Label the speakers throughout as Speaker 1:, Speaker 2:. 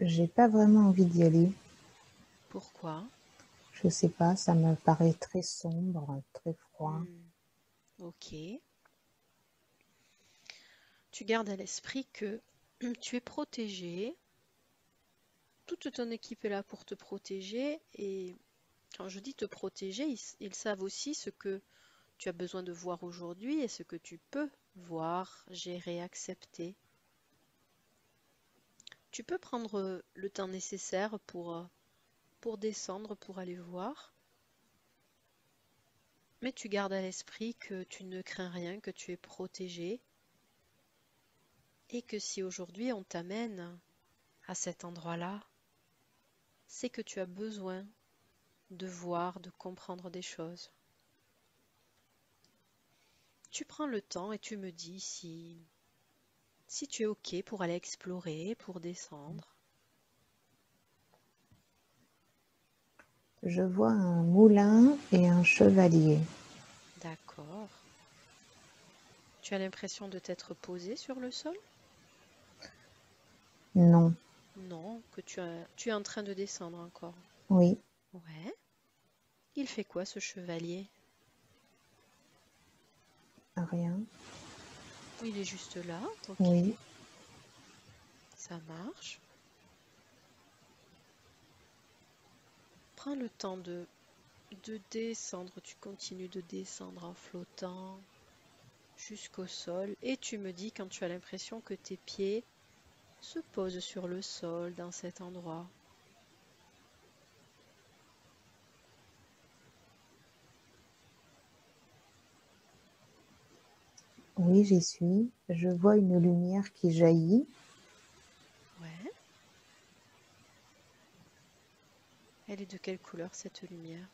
Speaker 1: J'ai pas vraiment envie d'y aller.
Speaker 2: Pourquoi?
Speaker 1: Je sais pas, ça me paraît très sombre, très froid.
Speaker 2: Hmm, ok. Tu gardes à l'esprit que tu es protégé. Toute ton équipe est là pour te protéger. Et quand je dis te protéger, ils savent aussi ce que tu as besoin de voir aujourd'hui et ce que tu peux voir, gérer, accepter. Tu peux prendre le temps nécessaire pour descendre, pour aller voir, mais tu gardes à l'esprit que tu ne crains rien, que tu es protégé et que si aujourd'hui on t'amène à cet endroit-là, c'est que tu as besoin de voir, de comprendre des choses. Tu prends le temps et tu me dis si tu es OK pour aller explorer, pour descendre.
Speaker 1: Je vois un moulin et un chevalier.
Speaker 2: D'accord. Tu as l'impression de t'être posé sur le sol?
Speaker 1: Non,
Speaker 2: Non, que tu es en train de descendre encore.
Speaker 1: oui,
Speaker 2: Ouais. Il fait quoi ce chevalier?
Speaker 1: rien,
Speaker 2: Il est juste là, ok,
Speaker 1: oui.
Speaker 2: ça marche. Prends le temps de descendre, tu continues de descendre en flottant jusqu'au sol et tu me dis quand tu as l'impression que tes pieds se posent sur le sol dans cet endroit.
Speaker 1: Oui, j'y suis. Je vois une lumière qui jaillit.
Speaker 2: Ouais. Elle est de quelle couleur cette lumière?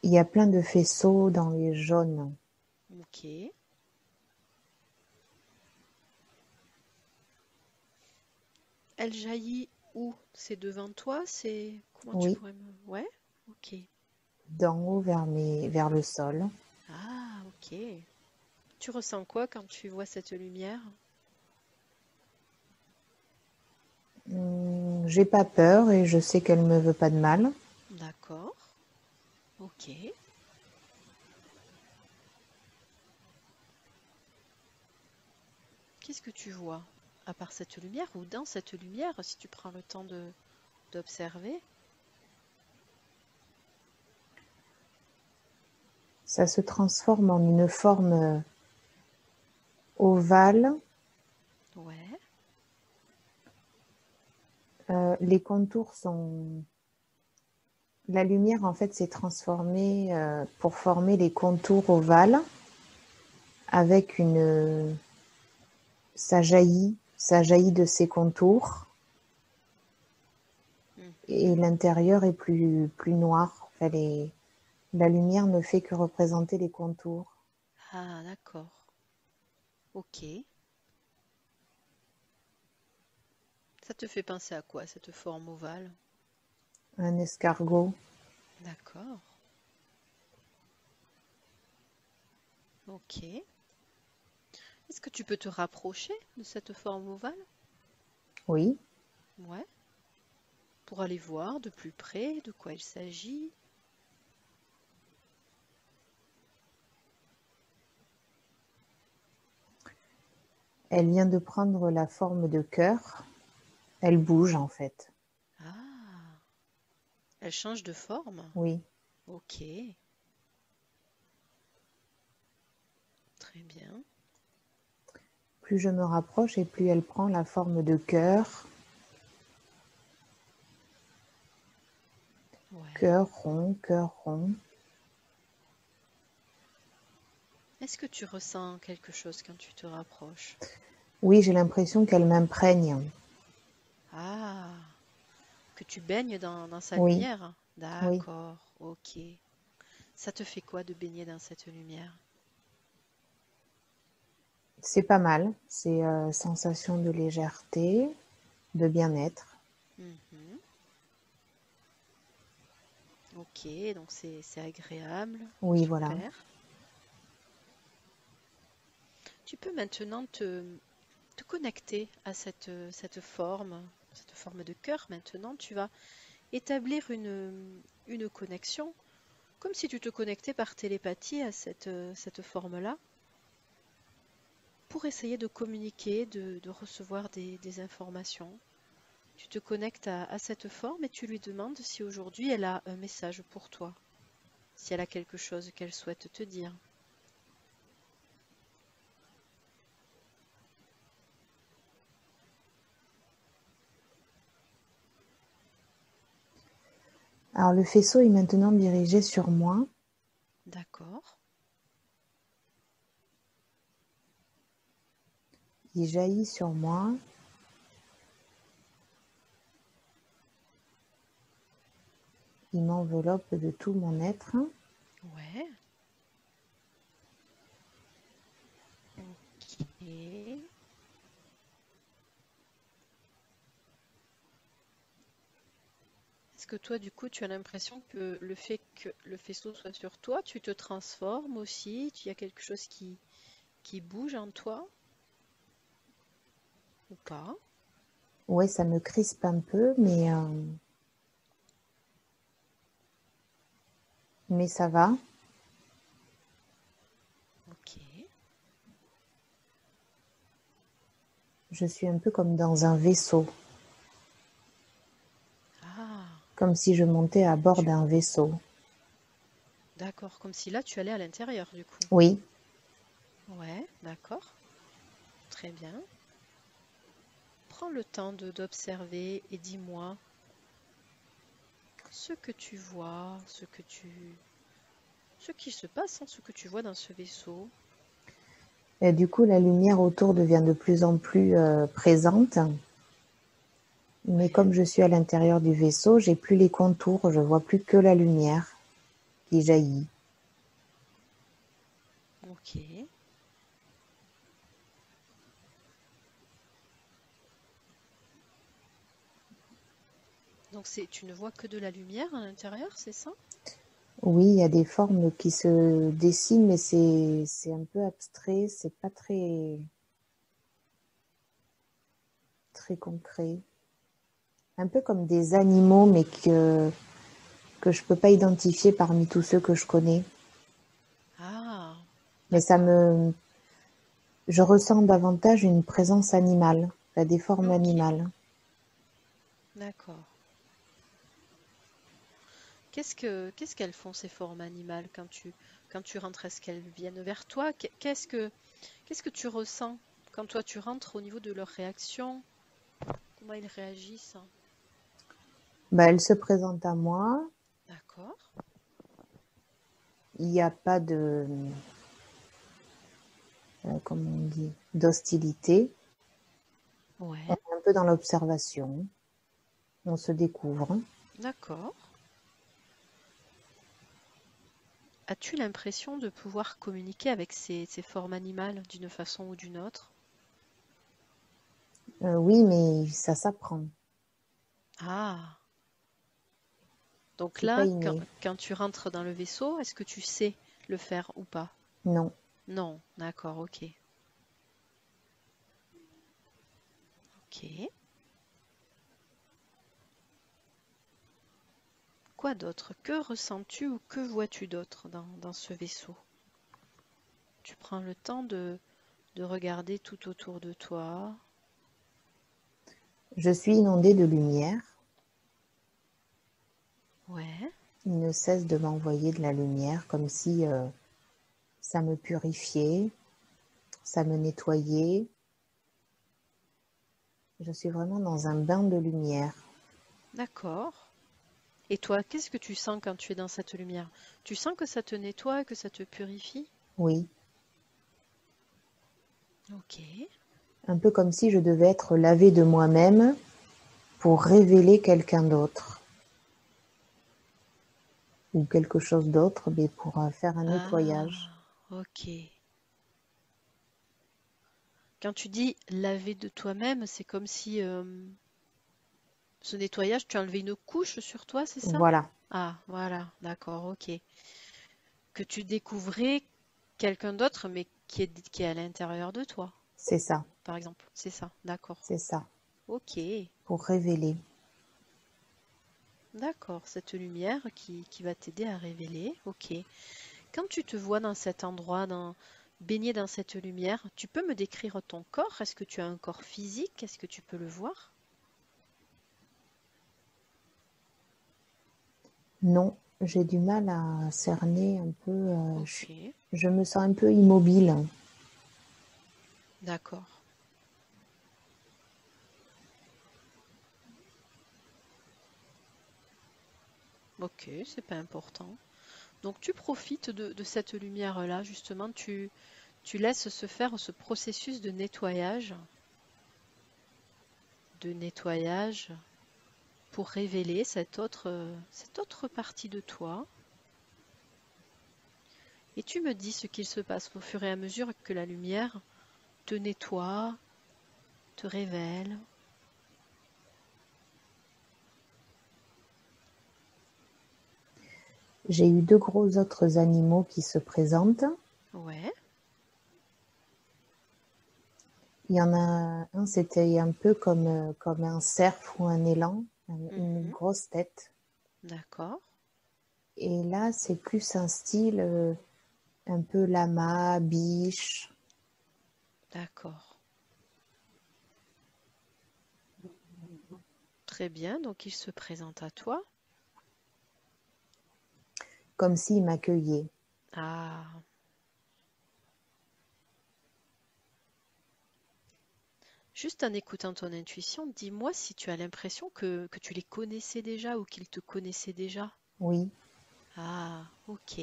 Speaker 1: Il y a plein de faisceaux dans les jaunes.
Speaker 2: Ok. Elle jaillit où? C'est devant toi? C'est... Comment tu
Speaker 1: Oui,
Speaker 2: pourrais me... Ouais? Ok.
Speaker 1: d'en haut vers le sol.
Speaker 2: Ah, ok. Tu ressens quoi quand tu vois cette lumière?
Speaker 1: J'ai pas peur et je sais qu'elle me veut pas de mal.
Speaker 2: D'accord. Ok. Qu'est-ce que tu vois à part cette lumière ou dans cette lumière si tu prends le temps de d'observer?
Speaker 1: Ça se transforme en une forme ovale.
Speaker 2: Ouais.
Speaker 1: Les contours sont... La lumière, en fait, s'est transformée pour former les contours ovales avec une... ça jaillit de ces contours et
Speaker 2: Mhm.
Speaker 1: l'intérieur est plus noir. Enfin, la lumière ne fait que représenter les contours.
Speaker 2: Ah, d'accord. Ok. Ça te fait penser à quoi, cette forme ovale?
Speaker 1: Un escargot.
Speaker 2: D'accord. Ok. Est-ce que tu peux te rapprocher de cette forme ovale?
Speaker 1: Oui,
Speaker 2: Ouais. Pour aller voir de plus près de quoi il s'agit.
Speaker 1: elle vient de prendre la forme de cœur. Elle bouge en fait.
Speaker 2: Ah, elle change de forme.
Speaker 1: Oui.
Speaker 2: Ok, très bien.
Speaker 1: Plus je me rapproche et plus elle prend la forme de cœur.
Speaker 2: Ouais.
Speaker 1: Cœur rond, cœur rond.
Speaker 2: Est-ce que tu ressens quelque chose quand tu te rapproches?
Speaker 1: Oui, j'ai l'impression qu'elle m'imprègne.
Speaker 2: Ah, que tu baignes dans sa
Speaker 1: Oui,
Speaker 2: lumière?
Speaker 1: oui.
Speaker 2: D'accord, ok. Ça te fait quoi de baigner dans cette lumière?
Speaker 1: C'est pas mal. C'est sensation de légèreté, de bien-être.
Speaker 2: Mhm. Ok, donc c'est agréable,
Speaker 1: Oui, voilà.
Speaker 2: super. Tu peux maintenant te te connecter à cette forme de cœur. Maintenant, tu vas établir une connexion, comme si tu te connectais par télépathie à cette forme-là, pour essayer de communiquer, de recevoir des informations. Tu te connectes à cette forme et tu lui demandes si aujourd'hui elle a un message pour toi, si elle a quelque chose qu'elle souhaite te dire.
Speaker 1: Alors le faisceau est maintenant dirigé sur moi.
Speaker 2: D'accord.
Speaker 1: Il jaillit sur moi. Il m'enveloppe de tout mon être.
Speaker 2: Ouais. Ok. Est-ce que toi, du coup, tu as l'impression que le fait que le faisceau soit sur toi, tu te transformes aussi, il y a quelque chose qui bouge en toi ou pas?
Speaker 1: Ouais, ça me crispe un peu, mais ça va.
Speaker 2: Ok.
Speaker 1: Je suis un peu comme dans un vaisseau,
Speaker 2: Ah,
Speaker 1: comme si je montais à bord
Speaker 2: tu...
Speaker 1: d'un vaisseau.
Speaker 2: d'accord, comme si là, tu allais à l'intérieur, du coup.
Speaker 1: Oui,
Speaker 2: Ouais, d'accord, très bien. Prends le temps d'observer et dis-moi ce que tu vois, ce qui se passe, hein, ce que tu vois dans ce vaisseau.
Speaker 1: et du coup, la lumière autour devient de plus en plus présente. Mais
Speaker 2: Ouais,
Speaker 1: comme je suis à l'intérieur du vaisseau, j'ai plus les contours, je vois plus que la lumière qui jaillit.
Speaker 2: ok. Donc tu ne vois que de la lumière à l'intérieur, c'est ça?
Speaker 1: Oui, il y a des formes qui se dessinent, mais c'est un peu abstrait, c'est pas très concret. Un peu comme des animaux, mais que je peux pas identifier parmi tous ceux que je connais.
Speaker 2: Ah,
Speaker 1: Mais
Speaker 2: d'accord.
Speaker 1: je ressens davantage une présence animale, des formes
Speaker 2: Ok,
Speaker 1: animales.
Speaker 2: d'accord. Qu'est-ce qu'elles font ces formes animales quand tu rentres? Est-ce qu'elles viennent vers toi? Qu'est-ce que tu ressens quand toi tu rentres au niveau de leur réaction? Comment ils réagissent?
Speaker 1: Elle se présente à moi.
Speaker 2: D'accord.
Speaker 1: Il n'y a pas de, comment on dit, d'hostilité. On
Speaker 2: Ouais,
Speaker 1: est un peu dans l'observation. On se découvre.
Speaker 2: d'accord. As-tu l'impression de pouvoir communiquer avec ces formes animales d'une façon ou d'une autre?
Speaker 1: Oui, mais ça s'apprend.
Speaker 2: Ah, donc
Speaker 1: C'est pas
Speaker 2: là,
Speaker 1: inné.
Speaker 2: quand tu rentres dans le vaisseau, est-ce que tu sais le faire ou pas?
Speaker 1: Non.
Speaker 2: Non, d'accord, ok. Ok. Quoi d'autre? Que ressens-tu ou que vois-tu d'autre dans ce vaisseau? Tu prends le temps de regarder tout autour de toi.
Speaker 1: Je suis inondée de lumière.
Speaker 2: Ouais,
Speaker 1: Il ne cesse de m'envoyer de la lumière, comme si ça me purifiait, ça me nettoyait. Je suis vraiment dans un bain de lumière.
Speaker 2: d'accord. Et toi, qu'est-ce que tu sens quand tu es dans cette lumière? Tu sens que ça te nettoie, que ça te purifie?
Speaker 1: Oui,
Speaker 2: Ok,
Speaker 1: un peu comme si je devais être lavée de moi-même pour révéler quelqu'un d'autre ou quelque chose d'autre, mais pour faire un nettoyage.
Speaker 2: ah, ok. Quand tu dis laver de toi-même, c'est comme si ce nettoyage, tu as enlevé une couche sur toi, c'est ça?
Speaker 1: Voilà,
Speaker 2: Ah, voilà, d'accord, ok. Que tu découvrais quelqu'un d'autre, mais qui est à l'intérieur de toi.
Speaker 1: C'est ça,
Speaker 2: par exemple. C'est ça, d'accord.
Speaker 1: c'est ça,
Speaker 2: Ok,
Speaker 1: pour révéler.
Speaker 2: d'accord. Cette lumière qui va t'aider à révéler. Ok. Quand tu te vois dans cet endroit, baigné dans cette lumière, tu peux me décrire ton corps? Est-ce que tu as un corps physique? Est-ce que tu peux le voir?
Speaker 1: Non, j'ai du mal à cerner un peu.
Speaker 2: Ok,
Speaker 1: Je me sens un peu immobile.
Speaker 2: d'accord. Ok, c'est pas important. Donc tu profites de cette lumière-là, justement, tu laisses se faire ce processus de nettoyage pour révéler cette autre partie de toi. Et tu me dis ce qu'il se passe au fur et à mesure que la lumière te nettoie, te révèle.
Speaker 1: J'ai eu deux gros autres animaux qui se présentent.
Speaker 2: Ouais.
Speaker 1: Il y en a un, c'était un peu comme un cerf ou un élan, une
Speaker 2: Mhm.
Speaker 1: grosse tête.
Speaker 2: D'accord,
Speaker 1: Et là, c'est plus un style un peu lama, biche.
Speaker 2: d'accord. Très bien, donc il se présente à toi.
Speaker 1: Comme s'il m'accueillait.
Speaker 2: Ah, juste en écoutant ton intuition, dis-moi si tu as l'impression que tu les connaissais déjà ou qu'ils te connaissaient déjà.
Speaker 1: Oui,
Speaker 2: Ah, ok.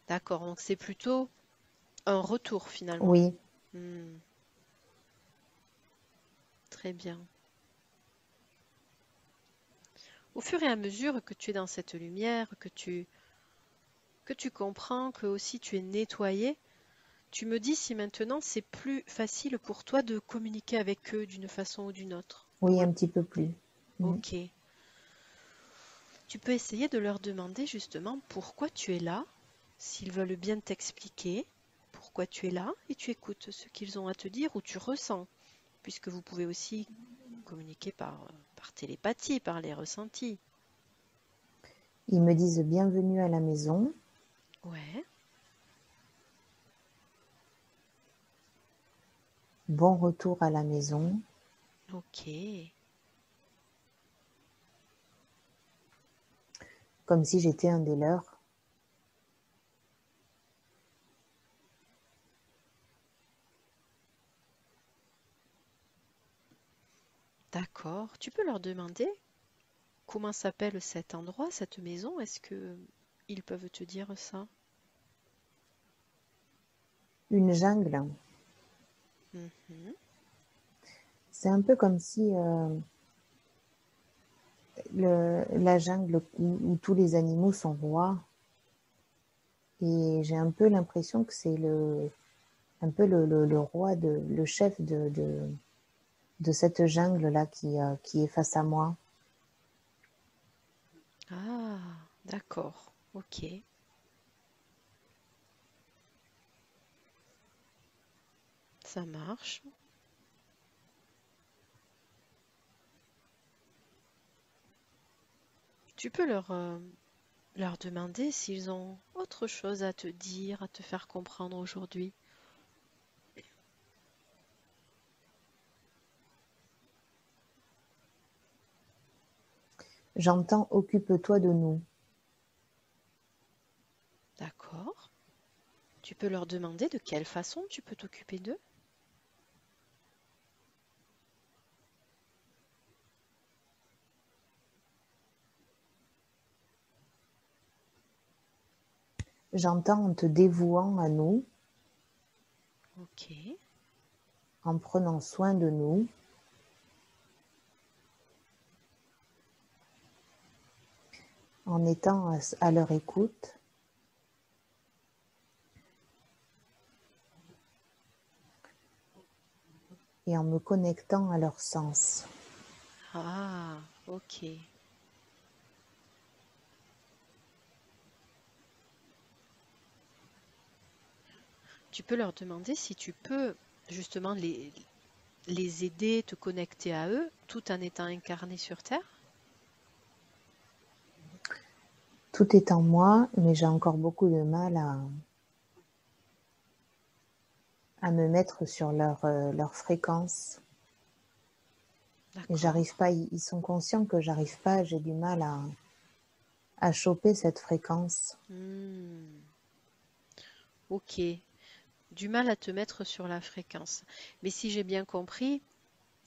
Speaker 2: D'accord, donc c'est plutôt un retour finalement.
Speaker 1: oui.
Speaker 2: Hmm, très bien. Au fur et à mesure que tu es dans cette lumière, que tu comprends que aussi tu es nettoyé, tu me dis si maintenant c'est plus facile pour toi de communiquer avec eux d'une façon ou d'une autre.
Speaker 1: Oui, un petit peu plus. Mm.
Speaker 2: Ok. Tu peux essayer de leur demander justement pourquoi tu es là, s'ils veulent bien t'expliquer pourquoi tu es là, et tu écoutes ce qu'ils ont à te dire ou tu ressens, puisque vous pouvez aussi communiquer par télépathie, par les ressentis.
Speaker 1: Ils me disent bienvenue à la maison,
Speaker 2: Ouais,
Speaker 1: bon retour à la maison,
Speaker 2: ok,
Speaker 1: comme si j'étais un des leurs.
Speaker 2: d'accord. Tu peux leur demander comment s'appelle cet endroit, cette maison. Est-ce que ils peuvent te dire ça?
Speaker 1: Une jungle.
Speaker 2: Mhm.
Speaker 1: C'est un peu comme si la jungle où tous les animaux sont rois. Et j'ai un peu l'impression que c'est un peu le roi, le chef de cette jungle-là qui est face à moi.
Speaker 2: Ah, d'accord, ok. Ça marche. Tu peux leur demander s'ils ont autre chose à te dire, à te faire comprendre aujourd'hui.
Speaker 1: J'entends occupe-toi de nous.
Speaker 2: D'accord. Tu peux leur demander de quelle façon tu peux t'occuper d'eux.
Speaker 1: J'entends en te dévouant à nous,
Speaker 2: Ok.
Speaker 1: en prenant soin de nous, en étant à leur écoute et en me connectant à leur sens.
Speaker 2: Ah, ok. tu peux leur demander si tu peux justement les aider, te connecter à eux, tout en étant incarné sur Terre.
Speaker 1: Tout est en moi, mais j'ai encore beaucoup de mal à me mettre sur leur fréquence. Et j'arrive pas, ils sont conscients que j'arrive pas, j'ai du mal à choper cette fréquence.
Speaker 2: Ok, du mal à te mettre sur la fréquence. Mais si j'ai bien compris,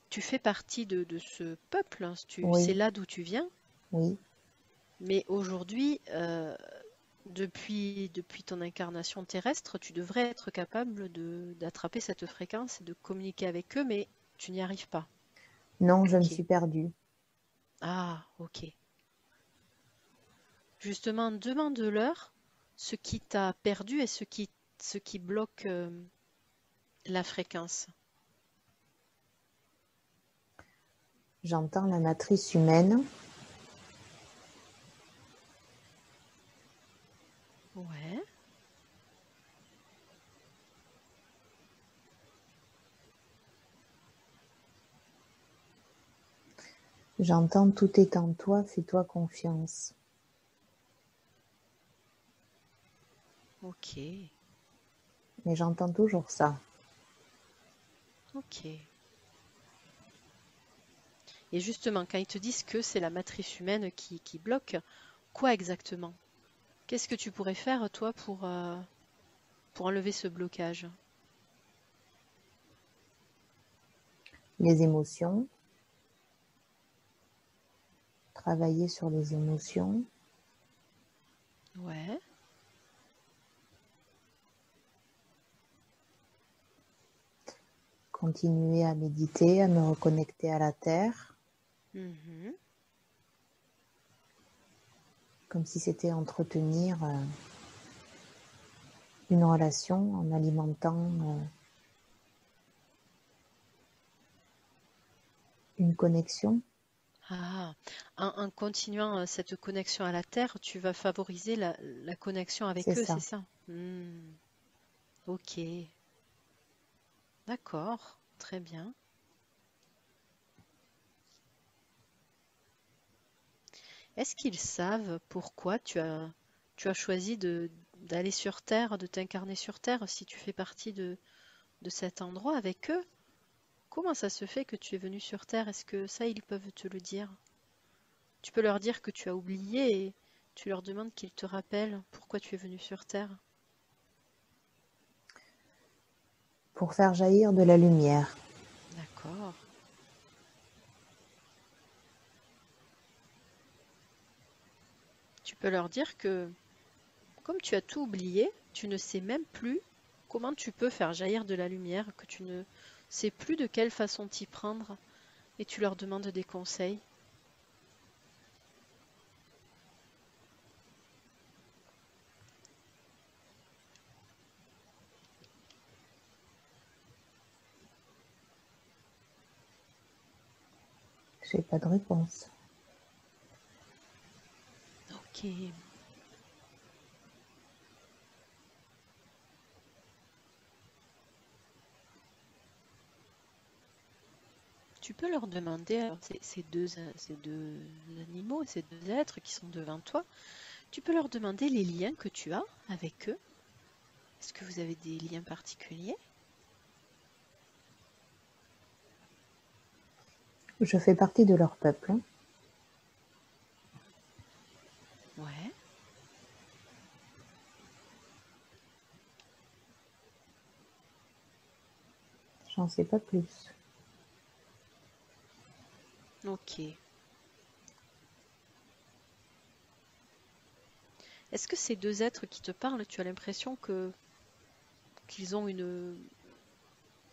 Speaker 2: tu fais partie de ce peuple, hein,
Speaker 1: Oui,
Speaker 2: c'est là d'où tu viens.
Speaker 1: oui,
Speaker 2: Mais aujourd'hui, depuis ton incarnation terrestre, tu devrais être capable d'attraper cette fréquence et de communiquer avec eux, mais tu n'y arrives pas.
Speaker 1: non, je me
Speaker 2: Ok.
Speaker 1: suis perdue.
Speaker 2: Ah, ok. Justement, demande-leur ce qui t'a perdu et ce qui bloque la fréquence.
Speaker 1: J'entends la matrice humaine,
Speaker 2: Ouais.
Speaker 1: j'entends tout est en toi, fais-toi confiance.
Speaker 2: Ok.
Speaker 1: Mais j'entends toujours ça.
Speaker 2: Ok. Et justement, quand ils te disent que c'est la matrice humaine qui bloque, quoi exactement? Qu'est-ce que tu pourrais faire, toi, pour enlever ce blocage?
Speaker 1: Les émotions, travailler sur les émotions,
Speaker 2: Ouais.
Speaker 1: continuer à méditer, à me reconnecter à la terre,
Speaker 2: Mhm.
Speaker 1: comme si c'était entretenir une relation en alimentant une connexion.
Speaker 2: Ah, en continuant cette connexion à la Terre, tu vas favoriser la connexion
Speaker 1: C'est
Speaker 2: avec eux, c'est
Speaker 1: ça.
Speaker 2: ça? Ok, d'accord, très bien. Est-ce qu'ils savent pourquoi tu as choisi d'aller sur Terre, de t'incarner sur Terre, si tu fais partie de cet endroit avec eux? Comment ça se fait que tu es venu sur Terre? Est-ce que ça, ils peuvent te le dire? Tu peux leur dire que tu as oublié et tu leur demandes qu'ils te rappellent pourquoi tu es venu sur Terre.
Speaker 1: Pour faire jaillir de la lumière.
Speaker 2: D'accord. Tu peux leur dire que, comme tu as tout oublié, tu ne sais même plus comment tu peux faire jaillir de la lumière, que tu ne sais plus de quelle façon t'y prendre, et tu leur demandes des conseils.
Speaker 1: J'ai pas de réponse.
Speaker 2: Ok. Tu peux leur demander, alors ces deux animaux, ces deux êtres qui sont devant toi, tu peux leur demander les liens que tu as avec eux. Est-ce que vous avez des liens particuliers?
Speaker 1: Je fais partie de leur peuple.
Speaker 2: Ouais.
Speaker 1: J'en sais pas plus.
Speaker 2: Ok. Est-ce que ces deux êtres qui te parlent, tu as l'impression qu'ils ont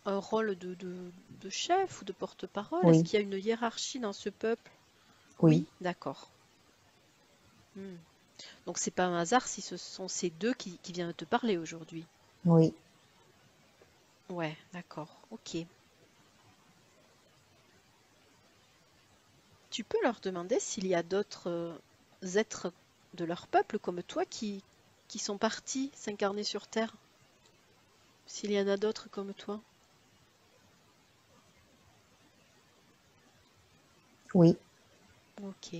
Speaker 2: un rôle de chef ou de porte-parole? Est-ce
Speaker 1: Oui,
Speaker 2: qu'il y a une hiérarchie dans ce peuple?
Speaker 1: oui,
Speaker 2: Oui, d'accord. Hmm. Donc c'est pas un hasard si ce sont ces deux qui viennent te parler aujourd'hui.
Speaker 1: oui.
Speaker 2: Ouais, d'accord. Ok. Tu peux leur demander s'il y a d'autres êtres de leur peuple comme toi qui sont partis s'incarner sur Terre. S'il y en a d'autres comme toi.
Speaker 1: Oui,
Speaker 2: Ok,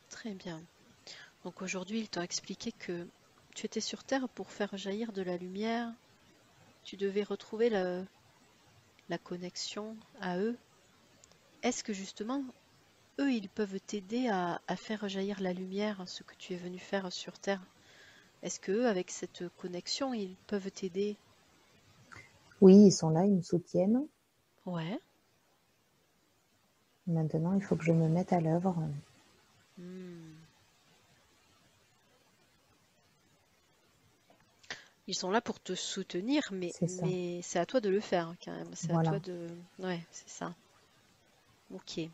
Speaker 2: très bien. Donc aujourd'hui, ils t'ont expliqué que tu étais sur Terre pour faire jaillir de la lumière. Tu devais retrouver la connexion à eux. Est-ce que justement, eux, ils peuvent t'aider à faire jaillir la lumière, ce que tu es venu faire sur Terre? Est-ce que eux, avec cette connexion, ils peuvent t'aider?
Speaker 1: oui, ils sont là, ils me soutiennent.
Speaker 2: Ouais.
Speaker 1: Maintenant, il faut que je me mette à l'œuvre.
Speaker 2: Hmm. Ils sont là pour te soutenir, mais,
Speaker 1: C'est ça.
Speaker 2: mais c'est à toi de le faire quand même. C'est à toi
Speaker 1: Voilà.
Speaker 2: de... Ouais, c'est ça. Ok.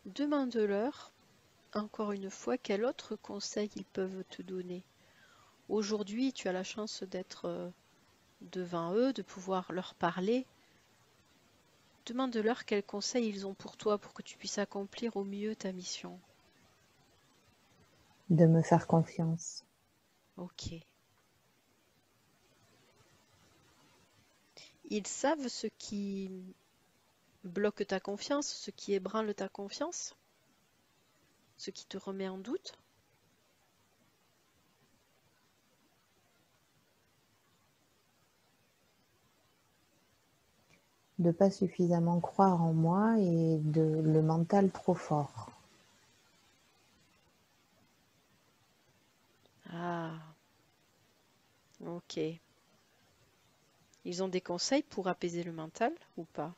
Speaker 2: Demande-leur, encore une fois, quel autre conseil ils peuvent te donner. Aujourd'hui, tu as la chance d'être devant eux, de pouvoir leur parler. Demande-leur quels conseils ils ont pour toi pour que tu puisses accomplir au mieux ta mission.
Speaker 1: De me faire confiance.
Speaker 2: Ok. Ils savent ce qui bloque ta confiance, ce qui ébranle ta confiance, ce qui te remet en doute.
Speaker 1: De pas suffisamment croire en moi et de le mental trop fort.
Speaker 2: Ah, ok. Ils ont des conseils pour apaiser le mental ou pas?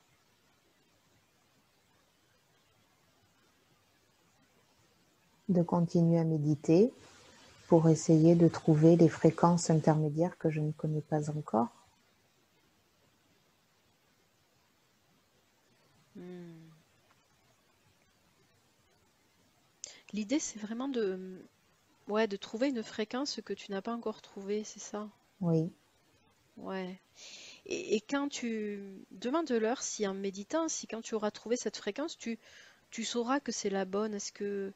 Speaker 1: De continuer à méditer pour essayer de trouver les fréquences intermédiaires que je ne connais pas encore.
Speaker 2: Hmm. L'idée, c'est vraiment ouais, de trouver une fréquence que tu n'as pas encore trouvée, c'est ça?
Speaker 1: Oui,
Speaker 2: Ouais. Et quand tu demandes-leur si en méditant, si quand tu auras trouvé cette fréquence, tu sauras que c'est la bonne. Est-ce que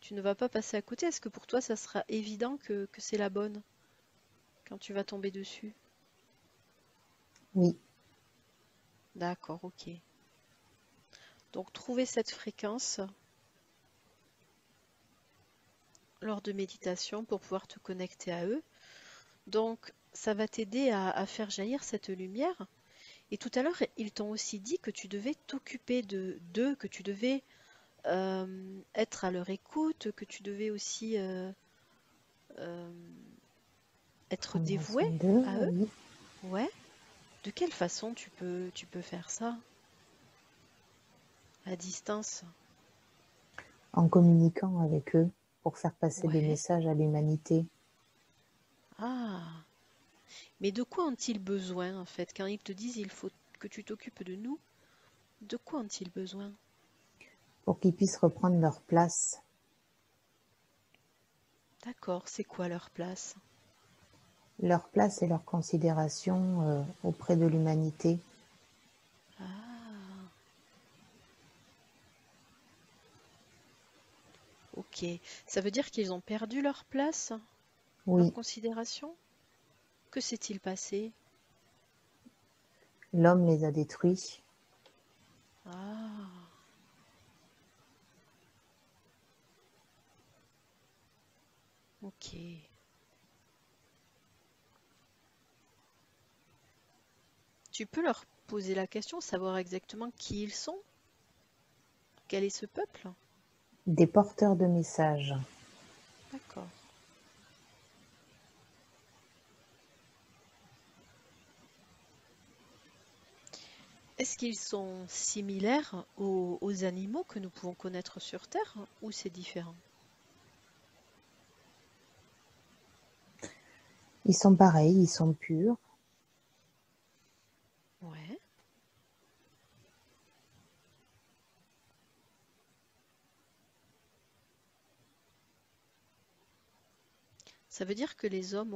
Speaker 2: tu ne vas pas passer à côté? Est-ce que pour toi, ça sera évident que c'est la bonne quand tu vas tomber dessus?
Speaker 1: oui,
Speaker 2: D'accord, ok. Donc, trouver cette fréquence lors de méditation pour pouvoir te connecter à eux. Donc, ça va t'aider à faire jaillir cette lumière. Et tout à l'heure, ils t'ont aussi dit que tu devais t'occuper de d'eux, que tu devais être à leur écoute, que tu devais aussi euh, être
Speaker 1: prendre
Speaker 2: dévoué
Speaker 1: soin d'eux,
Speaker 2: à eux.
Speaker 1: oui,
Speaker 2: Ouais. De quelle façon tu peux faire ça à distance?
Speaker 1: en communiquant avec eux pour faire passer des
Speaker 2: Ouais.
Speaker 1: messages à l'humanité.
Speaker 2: Ah. Mais de quoi ont-ils besoin en fait? Quand ils te disent il faut que tu t'occupes de nous, de quoi ont-ils besoin?
Speaker 1: Pour qu'ils puissent reprendre
Speaker 2: D'accord, c'est quoi leur place?
Speaker 1: leur place et leur considération auprès de l'humanité.
Speaker 2: Ah, ok. Ça veut dire qu'ils ont perdu leur place, leur
Speaker 1: Oui,
Speaker 2: considération? Que s'est-il passé?
Speaker 1: l'homme les a détruits.
Speaker 2: Ah, ok. Tu peux leur poser la question, savoir exactement qui ils sont? Quel est ce peuple?
Speaker 1: Des porteurs de messages.
Speaker 2: D'accord. Est-ce qu'ils sont similaires aux animaux que nous pouvons connaître sur Terre ou c'est différent?
Speaker 1: Ils sont pareils, ils sont purs.
Speaker 2: Ouais. Ça veut dire que les hommes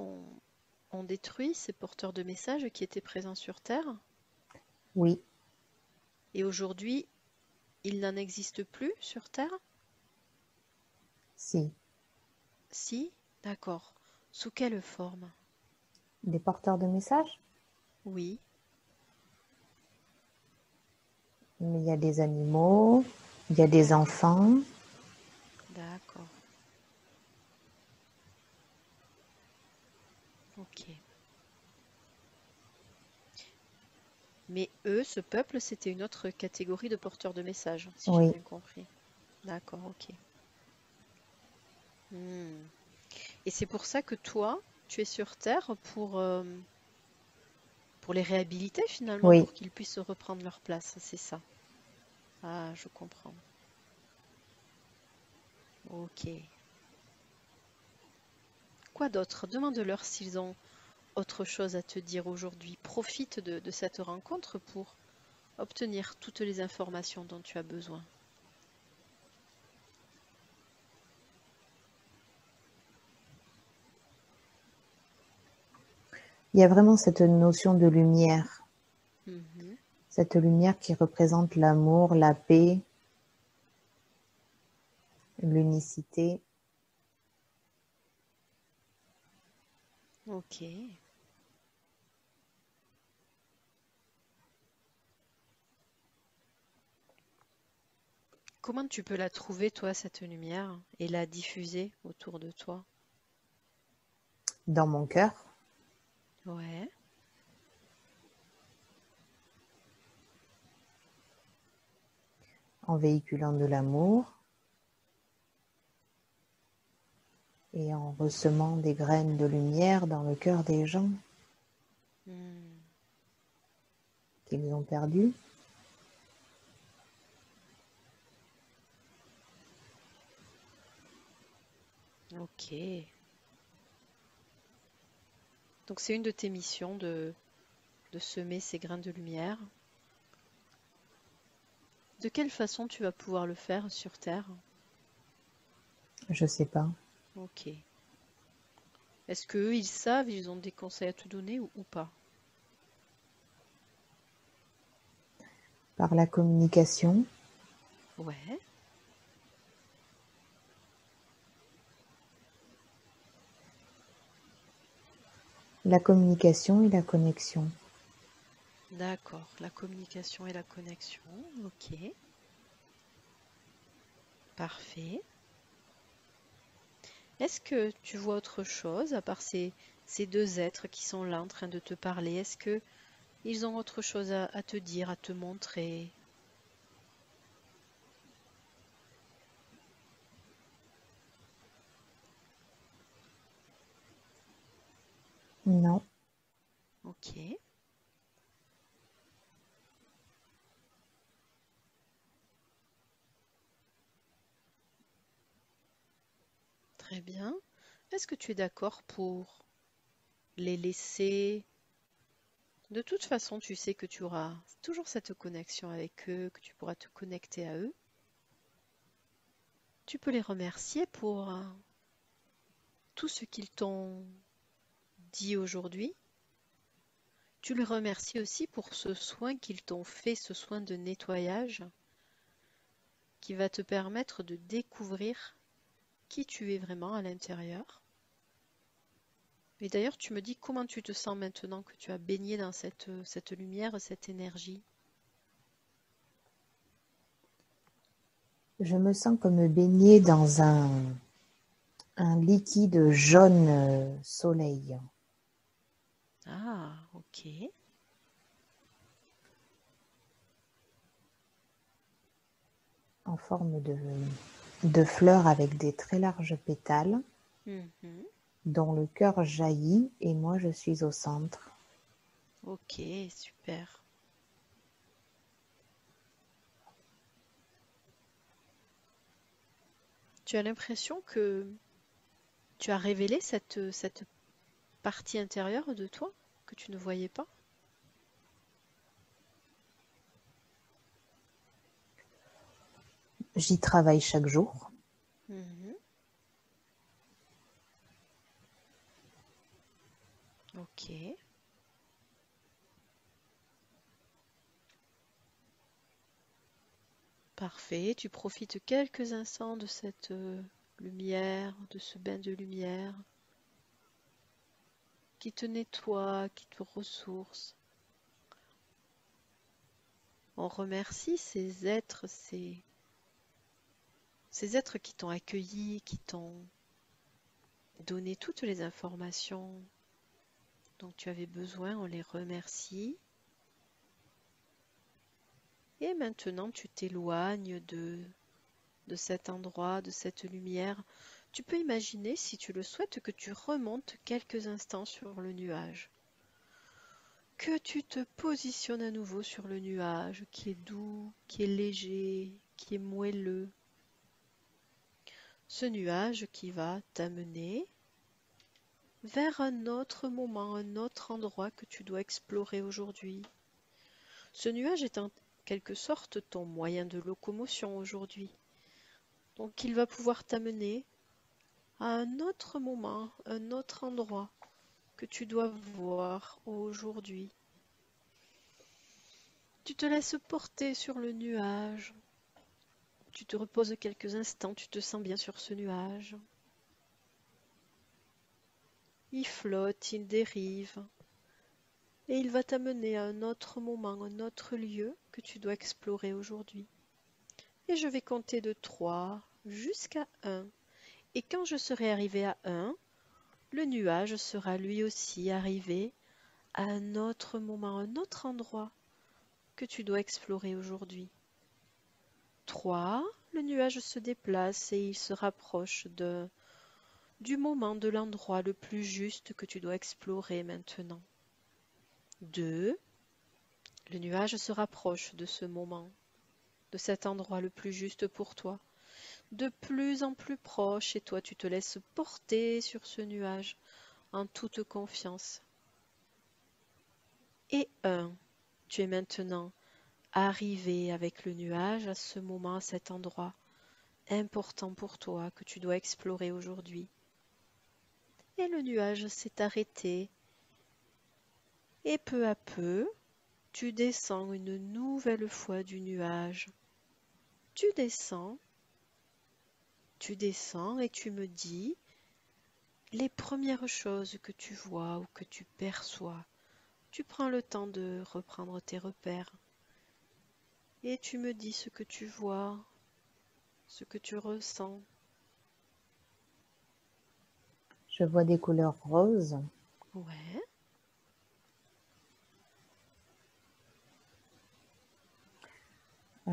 Speaker 2: ont détruit ces porteurs de messages qui étaient présents sur Terre
Speaker 1: Oui,
Speaker 2: et aujourd'hui il n'en existe plus sur Terre?
Speaker 1: Si,
Speaker 2: Si? D'accord. Sous quelle forme?
Speaker 1: des porteurs de messages,
Speaker 2: Oui,
Speaker 1: mais il y a des animaux, il y a des
Speaker 2: d'accord,
Speaker 1: enfants.
Speaker 2: d'accord. Ok. Mais eux, ce peuple, c'était une autre catégorie de porteurs de messages, si j'ai
Speaker 1: Oui,
Speaker 2: bien compris. D'accord, ok. Hmm. Et c'est pour ça que toi, tu es sur Terre pour les réhabiliter finalement,
Speaker 1: oui.
Speaker 2: pour qu'ils puissent reprendre leur place, c'est ça. Ah, je comprends. Ok. Quoi d'autre? Demande-leur s'ils ont autre chose à te dire aujourd'hui. Profite de cette rencontre pour obtenir toutes les informations dont tu as besoin.
Speaker 1: Il y a vraiment cette notion de lumière,
Speaker 2: Mhm.
Speaker 1: cette lumière qui représente l'amour, la paix, l'unicité.
Speaker 2: Ok. Comment tu peux la trouver, toi, cette lumière, et la diffuser autour de toi?
Speaker 1: Dans mon cœur,
Speaker 2: Ouais.
Speaker 1: en véhiculant de l'amour et en ressemant des graines de lumière dans le cœur des gens
Speaker 2: Hmm.
Speaker 1: qu'ils ont perdus.
Speaker 2: Ok. Donc c'est une de tes missions de semer ces grains de lumière. De quelle façon tu vas pouvoir le faire sur Terre?
Speaker 1: Je sais pas.
Speaker 2: Ok. Est-ce qu'eux, ils savent, ils ont des conseils à te donner ou pas?
Speaker 1: Par la communication,
Speaker 2: Ouais.
Speaker 1: la communication et la connexion.
Speaker 2: D'accord. La communication et la connexion. Ok. Parfait. Est-ce que tu vois autre chose à part ces deux êtres qui sont là en train de te parler? Est-ce que ils ont autre chose à te dire, à te montrer?
Speaker 1: Non,
Speaker 2: Ok. Très bien. Est-ce que tu es d'accord pour les laisser? De toute façon, tu sais que tu auras toujours cette connexion avec eux, que tu pourras te connecter à eux. Tu peux les remercier pour tout ce qu'ils t'ont dit aujourd'hui. Tu les remercies aussi pour ce soin qu'ils t'ont fait, ce soin de nettoyage qui va te permettre de découvrir qui tu es vraiment à l'intérieur. Et d'ailleurs, tu me dis comment tu te sens maintenant que tu as baigné dans cette lumière, cette énergie.
Speaker 1: je me sens comme baignée dans un liquide jaune soleil
Speaker 2: Ah, ok.
Speaker 1: en forme de fleurs avec des très larges pétales
Speaker 2: Mhm.
Speaker 1: dont le cœur jaillit et moi je suis au centre.
Speaker 2: Ok, super. Tu as l'impression que tu as révélé cette partie intérieure de toi que tu ne voyais pas?
Speaker 1: J'y travaille chaque jour.
Speaker 2: Mhm. Ok, Parfait. Tu profites quelques instants de cette lumière, de ce bain de lumière qui te nettoie, qui te ressource. On remercie ces êtres qui t'ont accueilli, qui t'ont donné toutes les informations dont tu avais besoin. On les remercie. Et maintenant, tu t'éloignes de cet endroit, de cette lumière. Tu peux imaginer, si tu le souhaites, que tu remontes quelques instants sur le nuage. Que tu te positionnes à nouveau sur le nuage qui est doux, qui est léger, qui est moelleux. Ce nuage qui va t'amener vers un autre moment, un autre endroit que tu dois explorer aujourd'hui. Ce nuage est en quelque sorte ton moyen de locomotion aujourd'hui. Donc il va pouvoir t'amener à un autre moment, un autre endroit que tu dois voir aujourd'hui. Tu te laisses porter sur le nuage. Tu te reposes quelques instants, tu te sens bien sur ce nuage. Il flotte, il dérive. Et il va t'amener à un autre moment, un autre lieu que tu dois explorer aujourd'hui. Et je vais compter de 3 jusqu'à 1. Et quand je serai arrivé à 1, le nuage sera lui aussi arrivé à un autre moment, un autre endroit que tu dois explorer aujourd'hui. 3, le nuage se déplace et il se rapproche du moment, de l'endroit le plus juste que tu dois explorer maintenant. 2, le nuage se rapproche de ce moment, de cet endroit le plus juste pour toi, de plus en plus proche, et toi tu te laisses porter sur ce nuage en toute confiance. Et 1, tu es maintenant arrivé avec le nuage à ce moment, à cet endroit important pour toi que tu dois explorer aujourd'hui. Et le nuage s'est arrêté et peu à peu, tu descends une nouvelle fois du nuage. Tu descends et tu me dis les premières choses que tu vois ou que tu perçois. Tu prends le temps de reprendre tes repères et tu me dis ce que tu vois, ce que tu ressens.
Speaker 1: Je vois des couleurs roses.
Speaker 2: Ouais,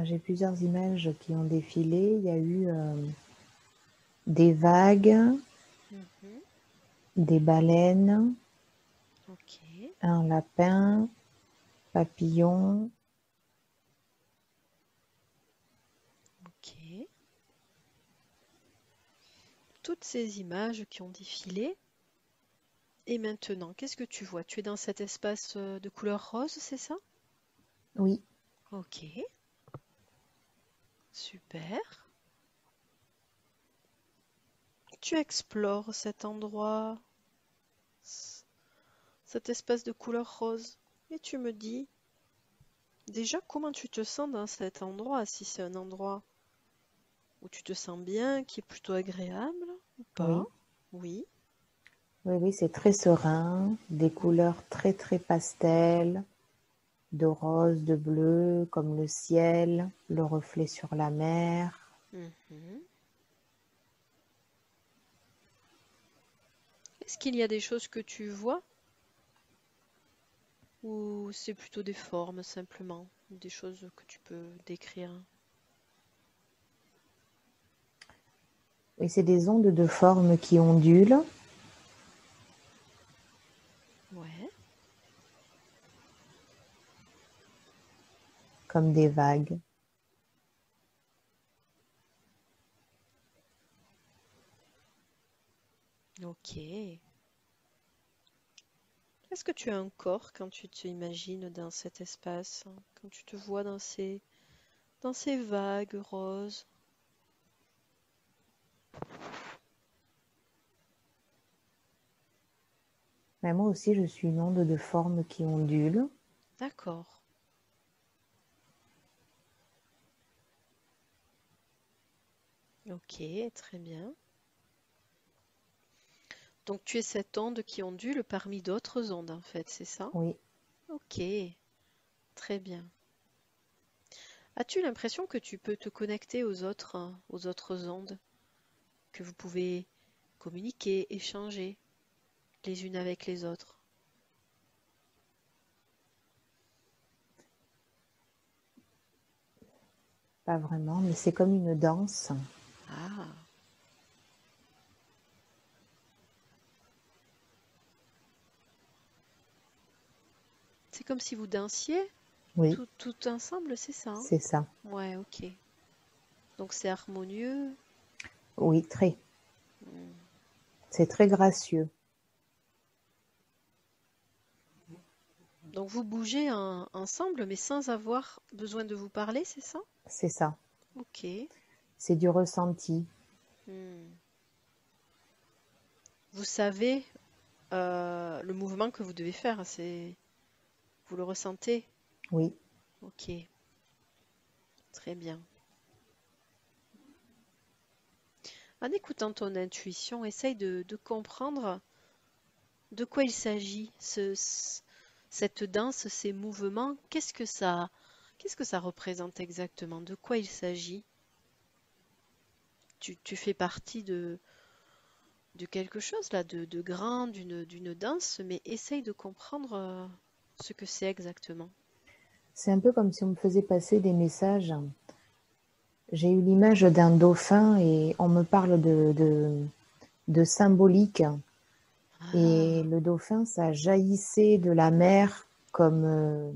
Speaker 1: J'ai plusieurs images qui ont défilé. Il y a eu des vagues,
Speaker 2: mhm,
Speaker 1: des baleines,
Speaker 2: ok,
Speaker 1: un lapin, papillon.
Speaker 2: ok. Toutes ces images qui ont défilé. Et maintenant, qu'est-ce que tu vois? Tu es dans cet espace de couleur rose, c'est ça?
Speaker 1: Oui,
Speaker 2: Ok, super. Tu explores cet endroit, cet espace de couleur rose, et tu me dis déjà comment tu te sens dans cet endroit, si c'est un endroit où tu te sens bien, qui est plutôt agréable ou pas?
Speaker 1: oui,
Speaker 2: Oui.
Speaker 1: oui, oui, c'est très serein, des couleurs très très pastel, de rose, de bleu, comme le ciel, le reflet sur la mer.
Speaker 2: Mhm. Est-ce qu'il y a des choses que tu vois ou c'est plutôt des formes simplement, des choses que tu peux décrire?
Speaker 1: Et c'est des ondes de forme qui ondulent,
Speaker 2: Ouais,
Speaker 1: comme des vagues.
Speaker 2: ok. Est-ce que tu as un corps quand tu te imagines dans cet espace, quand tu te vois dans ces vagues roses?
Speaker 1: Mais moi aussi, je suis une onde de forme qui ondule.
Speaker 2: D'accord. Ok, très bien. Donc tu es cette onde qui ondule parmi d'autres ondes, en fait, c'est ça?
Speaker 1: Oui.
Speaker 2: Ok, très bien. As-tu l'impression que tu peux te connecter aux autres ondes, que vous pouvez communiquer, échanger les unes avec les autres?
Speaker 1: Pas vraiment, mais c'est comme une danse.
Speaker 2: Ah, c'est comme si vous dansiez
Speaker 1: Oui,
Speaker 2: tout ensemble, c'est ça, hein?
Speaker 1: c'est ça.
Speaker 2: Ouais, ok. Donc c'est harmonieux.
Speaker 1: Oui, très.
Speaker 2: Hmm.
Speaker 1: C'est très gracieux.
Speaker 2: Donc vous bougez ensemble, mais sans avoir besoin de vous parler, c'est ça?
Speaker 1: C'est ça.
Speaker 2: Ok.
Speaker 1: C'est du ressenti.
Speaker 2: Hmm. Vous savez le mouvement que vous devez faire, vous le ressentez?
Speaker 1: Oui.
Speaker 2: Ok, très bien. En écoutant ton intuition, essaye de comprendre de quoi il s'agit, cette danse, ces mouvements. Qu'est-ce que ça représente exactement? De quoi il s'agit? Tu fais partie de quelque chose là, de grand, d'une danse, mais essaye de comprendre ce que c'est exactement.
Speaker 1: C'est un peu comme si on me faisait passer des messages. J'ai eu l'image d'un dauphin et on me parle de symbolique. Et
Speaker 2: Ah,
Speaker 1: le dauphin, ça jaillissait de la mer comme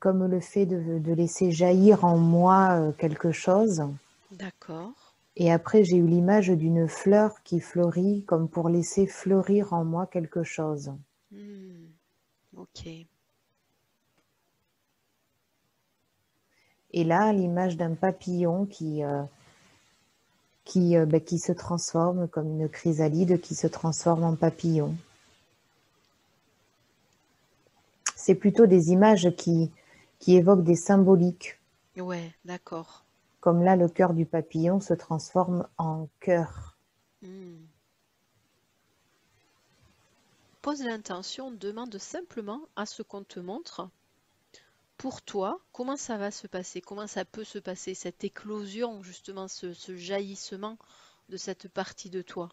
Speaker 1: le fait de laisser jaillir en moi quelque chose.
Speaker 2: d'accord.
Speaker 1: Et après, j'ai eu l'image d'une fleur qui fleurit comme pour laisser fleurir en moi quelque chose.
Speaker 2: Hmm, ok.
Speaker 1: Et là, l'image d'un papillon qui se transforme comme une chrysalide qui se transforme en papillon. C'est plutôt des images qui évoquent des symboliques.
Speaker 2: Ouais, d'accord.
Speaker 1: Comme là, le cœur du papillon se transforme en cœur.
Speaker 2: Hmm. Pose l'intention, demande simplement à ce qu'on te montre, pour toi, comment ça va se passer, comment ça peut se passer, cette éclosion, justement, ce jaillissement de cette partie de toi.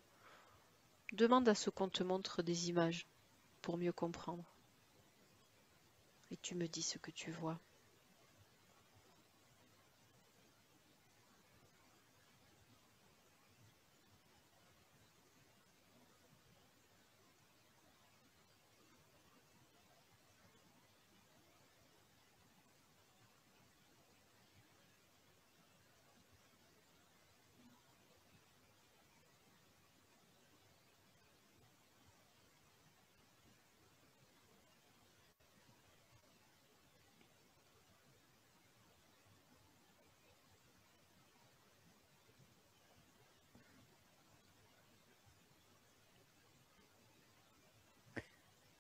Speaker 2: Demande à ce qu'on te montre des images pour mieux comprendre. Et tu me dis ce que tu vois.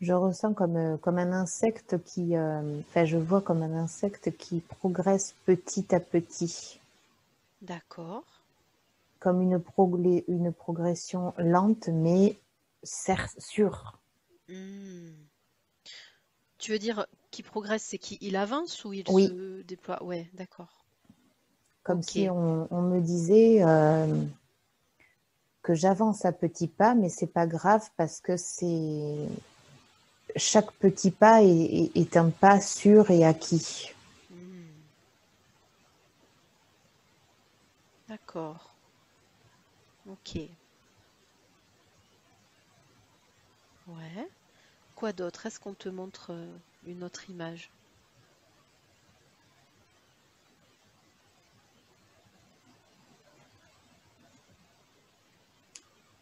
Speaker 1: Je ressens comme un insecte enfin, je vois comme un insecte qui progresse petit à petit,
Speaker 2: D'accord.
Speaker 1: comme une progression lente mais sûre.
Speaker 2: Hmm. Tu veux dire qui progresse, c'est qui il avance ou il
Speaker 1: Oui,
Speaker 2: se déploie? Ouais, d'accord.
Speaker 1: comme si
Speaker 2: Ok.
Speaker 1: on me disait que j'avance à petits pas, mais c'est pas grave parce que c'est chaque petit pas est un pas sûr et acquis.
Speaker 2: Hmm. D'accord. Ok. Ouais. Quoi d'autre? Est-ce qu'on te montre une autre image?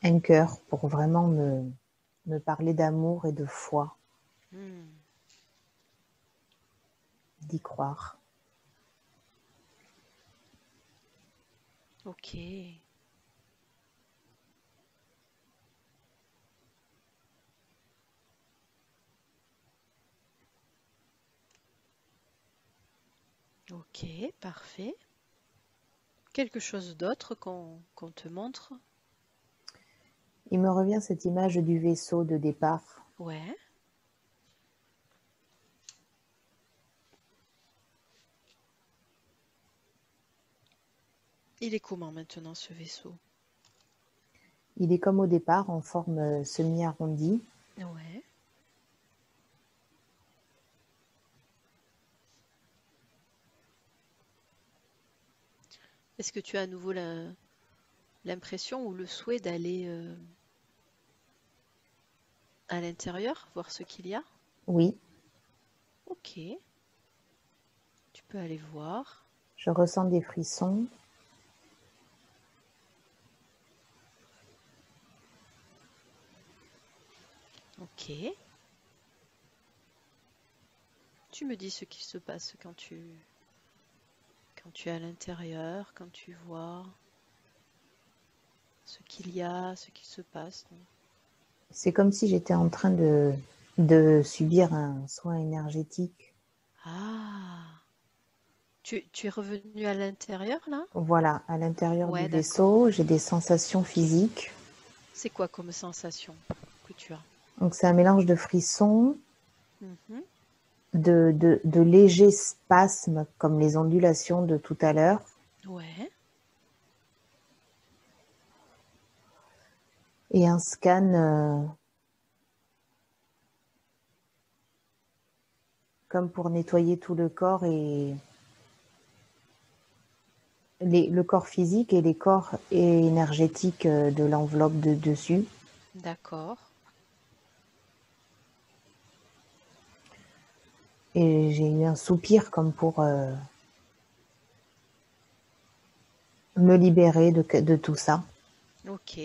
Speaker 1: Un cœur pour vraiment me parler d'amour et de foi,
Speaker 2: Hmm.
Speaker 1: d'y croire.
Speaker 2: Ok. Ok, parfait. Quelque chose d'autre qu'on te montre?
Speaker 1: Il me revient cette image du vaisseau de départ.
Speaker 2: Ouais. Il est comment maintenant ce vaisseau?
Speaker 1: Il est comme au départ, en forme semi-arrondie.
Speaker 2: Ouais. Est-ce que tu as à nouveau l'impression ou le souhait d'aller à l'intérieur, voir ce qu'il y a?
Speaker 1: Oui,
Speaker 2: Ok, tu peux aller voir.
Speaker 1: je ressens des frissons.
Speaker 2: Ok. Tu me dis ce qui se passe quand tu es à l'intérieur, quand tu vois ce qu'il y a, ce qui se passe.
Speaker 1: C'est comme si j'étais en train de subir un soin énergétique.
Speaker 2: Ah, tu es revenu à l'intérieur là?
Speaker 1: Voilà, à l'intérieur du
Speaker 2: Ouais, d'accord.
Speaker 1: vaisseau, j'ai des sensations
Speaker 2: Ok.
Speaker 1: physiques.
Speaker 2: C'est quoi comme sensation que tu as?
Speaker 1: Donc c'est un mélange de frissons,
Speaker 2: Mhm.
Speaker 1: de légers spasmes comme les ondulations de tout à l'heure,
Speaker 2: Ouais,
Speaker 1: et un scan comme pour nettoyer tout le corps et le corps physique et les corps énergétiques de l'enveloppe de dessus.
Speaker 2: d'accord.
Speaker 1: Et j'ai eu un soupir comme pour me libérer de tout ça.
Speaker 2: Ok.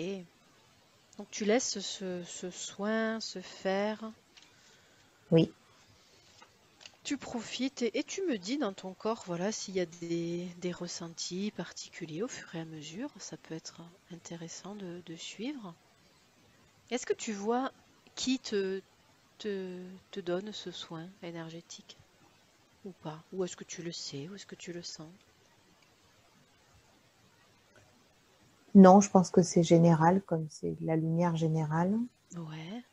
Speaker 2: Donc tu laisses ce soin se faire.
Speaker 1: Oui.
Speaker 2: Tu profites et tu me dis dans ton corps, voilà, s'il y a des ressentis particuliers au fur et à mesure, ça peut être intéressant de suivre. Est-ce que tu vois qui te donne ce soin énergétique ou pas? Ou est-ce que tu le sais? Ou est-ce que tu le sens?
Speaker 1: Non, je pense que c'est général, comme c'est la lumière générale.
Speaker 2: Ouais,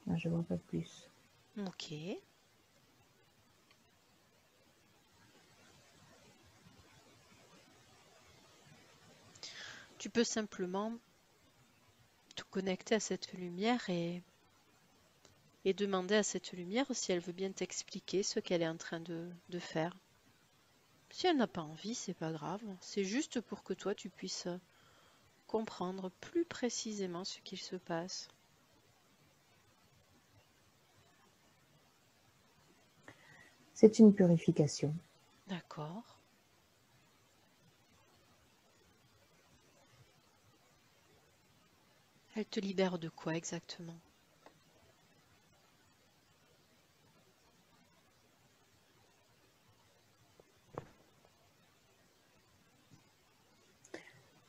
Speaker 1: Ah, je vois pas plus.
Speaker 2: ok. Tu peux simplement te connecter à cette lumière et demander à cette lumière si elle veut bien t'expliquer ce qu'elle est en train de faire. Si elle n'a pas envie, c'est pas grave. C'est juste pour que toi tu puisses comprendre plus précisément ce qu'il se passe.
Speaker 1: C'est une purification.
Speaker 2: D'accord. Elle te libère de quoi exactement?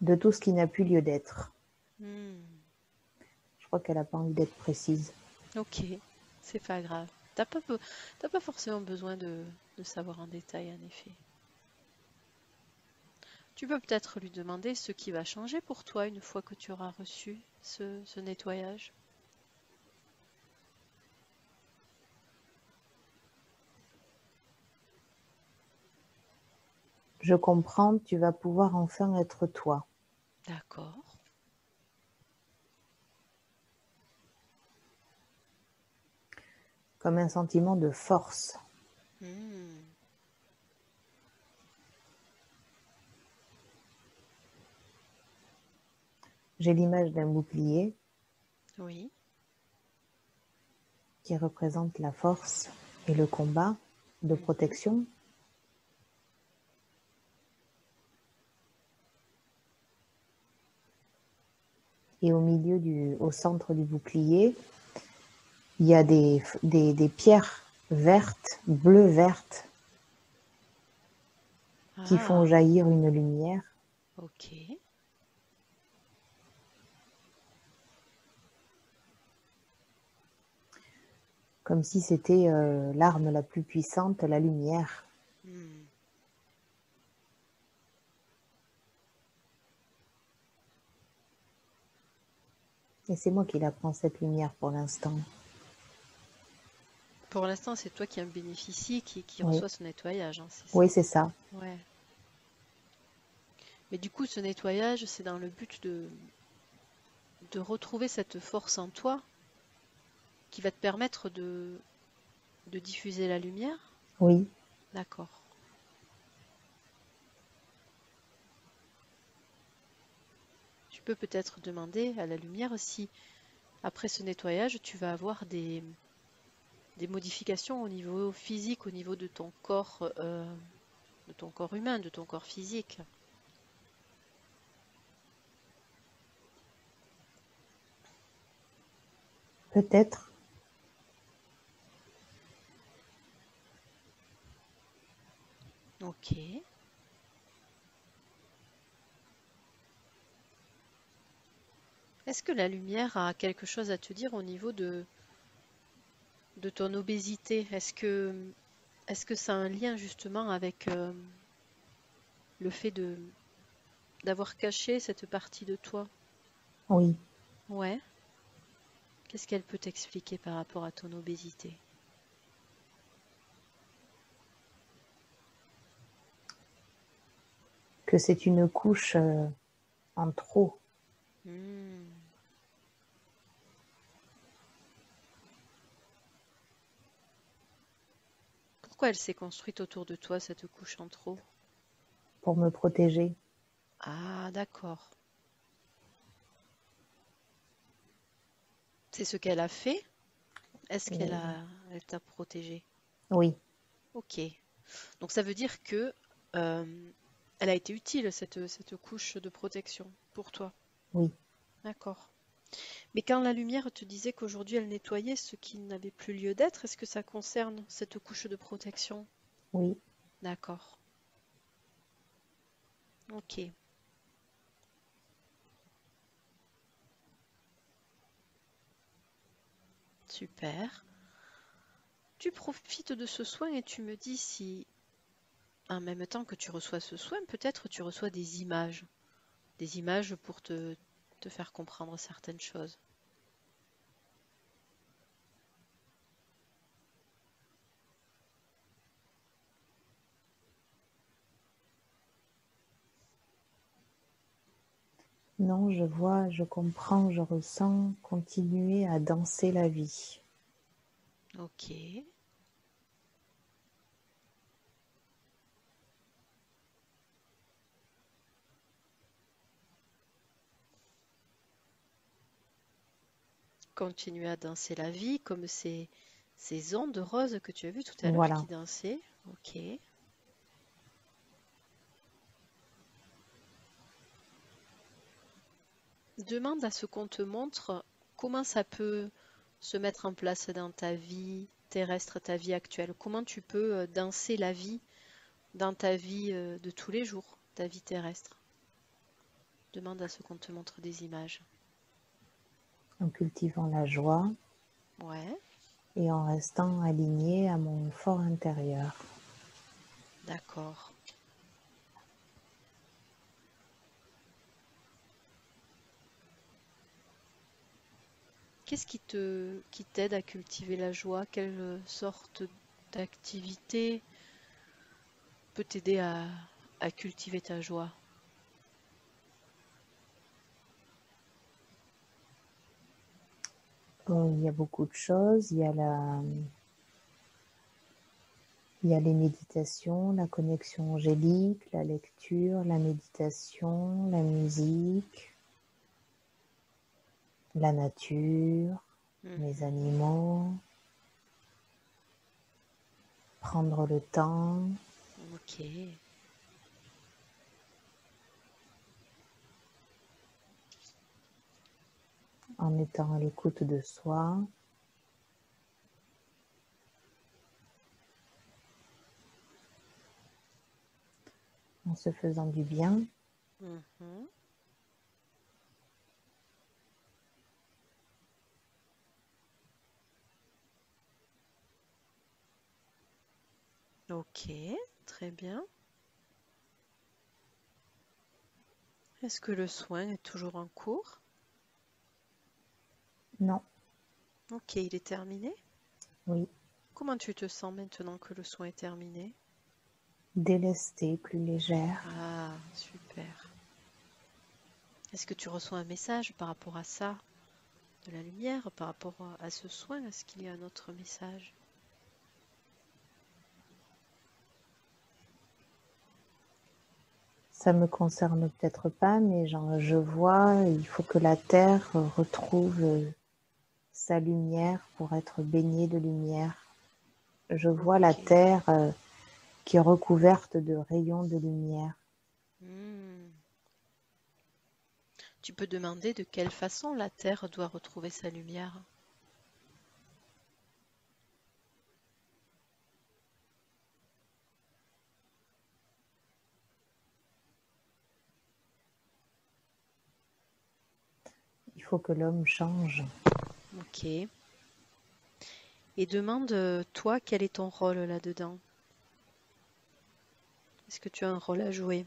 Speaker 1: De tout ce qui n'a plus lieu d'être.
Speaker 2: Hmm,
Speaker 1: Je crois qu'elle n'a pas envie d'être précise.
Speaker 2: ok, c'est pas grave. T'as pas forcément besoin de savoir en détail, en effet. Tu peux peut-être lui demander ce qui va changer pour toi une fois que tu auras reçu ce nettoyage.
Speaker 1: Je comprends, tu vas pouvoir enfin être toi.
Speaker 2: D'accord.
Speaker 1: Comme un sentiment de force.
Speaker 2: Hmm,
Speaker 1: J'ai l'image d'un bouclier
Speaker 2: oui.
Speaker 1: qui représente la force et le combat de
Speaker 2: Mhm.
Speaker 1: protection. Et au centre du bouclier, il y a des pierres vertes, bleu-vertes, qui font
Speaker 2: Ah,
Speaker 1: jaillir une lumière.
Speaker 2: ok.
Speaker 1: comme si c'était l'arme la plus puissante, la lumière.
Speaker 2: Hmm.
Speaker 1: Et c'est moi qui la prends, cette lumière, pour l'instant.
Speaker 2: Pour l'instant, c'est toi qui en bénéficie, qui
Speaker 1: Oui,
Speaker 2: reçoit ce nettoyage, hein, c'est
Speaker 1: oui,
Speaker 2: ça?
Speaker 1: c'est ça.
Speaker 2: Ouais. Mais du coup, ce nettoyage, c'est dans le but de retrouver cette force en toi qui va te permettre de diffuser la lumière?
Speaker 1: Oui,
Speaker 2: D'accord. Tu peux peut-être demander à la lumière si, après ce nettoyage, tu vas avoir des modifications au niveau physique, au niveau de ton corps humain, de ton corps physique.
Speaker 1: peut-être.
Speaker 2: Ok. Est-ce que la lumière a quelque chose à te dire au niveau de ton obésité? Est-ce que ça a un lien justement avec le fait d'avoir caché cette partie de toi?
Speaker 1: Oui,
Speaker 2: Ouais. Qu'est-ce qu'elle peut t'expliquer par rapport à ton obésité?
Speaker 1: que c'est une couche en trop.
Speaker 2: Hmm. Pourquoi elle s'est construite autour de toi, cette couche en trop?
Speaker 1: Pour me protéger.
Speaker 2: Ah, d'accord. C'est ce qu'elle a fait? Est-ce
Speaker 1: Euh,
Speaker 2: elle t'a protégé?
Speaker 1: oui,
Speaker 2: Ok. Donc ça veut dire que euh, elle a été utile, cette couche de protection pour toi.
Speaker 1: oui,
Speaker 2: D'accord. Mais quand la lumière te disait qu'aujourd'hui elle nettoyait ce qui n'avait plus lieu d'être, est-ce que ça concerne cette couche de protection?
Speaker 1: oui.
Speaker 2: D'accord. Ok. Super. Tu profites de ce soin et tu me dis si, en même temps que tu reçois ce soin, peut-être tu reçois des images pour te faire comprendre certaines choses.
Speaker 1: Non, je vois, je comprends, je ressens continuer à danser la vie.
Speaker 2: Ok. Continuer à danser la vie comme ces ondes roses que tu as vues tout à l'heure
Speaker 1: Voilà.
Speaker 2: qui dansaient. Ok. Demande à ce qu'on te montre comment ça peut se mettre en place dans ta vie terrestre, ta vie actuelle. Comment tu peux danser la vie dans ta vie de tous les jours, ta vie terrestre. Demande à ce qu'on te montre des images.
Speaker 1: En cultivant la joie
Speaker 2: Ouais,
Speaker 1: et en restant aligné à mon fort intérieur.
Speaker 2: d'accord. Qu'est-ce qui t'aide à cultiver la joie? Quelle sorte d'activité peut t'aider à cultiver ta joie?
Speaker 1: Il y a beaucoup de choses. Il y a les méditations, la connexion angélique, la lecture, la méditation, la musique, la nature, les
Speaker 2: Mhm.
Speaker 1: animaux, prendre le temps,
Speaker 2: Ok.
Speaker 1: en étant à l'écoute de soi, en se faisant du bien.
Speaker 2: Mhm. Ok, très bien. Est-ce que le soin est toujours en cours?
Speaker 1: Non,
Speaker 2: Ok, il est terminé.
Speaker 1: oui,
Speaker 2: Comment tu te sens maintenant que le soin est terminé?
Speaker 1: délestée, plus légère.
Speaker 2: Ah, super. Est-ce que tu reçois un message par rapport à ça, de la lumière, par rapport à ce soin? Est-ce qu'il y a un autre message?
Speaker 1: Ça me concerne peut-être pas, mais je vois, il faut que la Terre retrouve sa lumière pour être baignée de lumière. Je vois la
Speaker 2: Ok.
Speaker 1: Terre qui est recouverte de rayons de lumière.
Speaker 2: Hmm. Tu peux demander de quelle façon la Terre doit retrouver sa lumière.
Speaker 1: Il faut que l'homme change.
Speaker 2: Ok. Et demande, toi, quel est ton rôle là-dedans? Est-ce que tu as un rôle à jouer?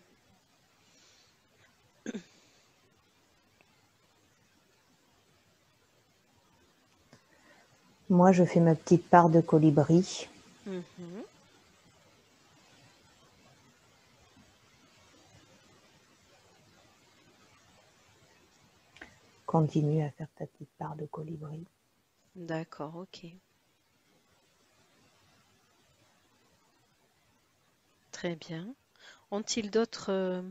Speaker 1: Moi, je fais ma petite part de colibri.
Speaker 2: Mhm.
Speaker 1: Continue à faire ta petite part de colibri.
Speaker 2: D'accord, ok. Très bien. Ont-ils d'autres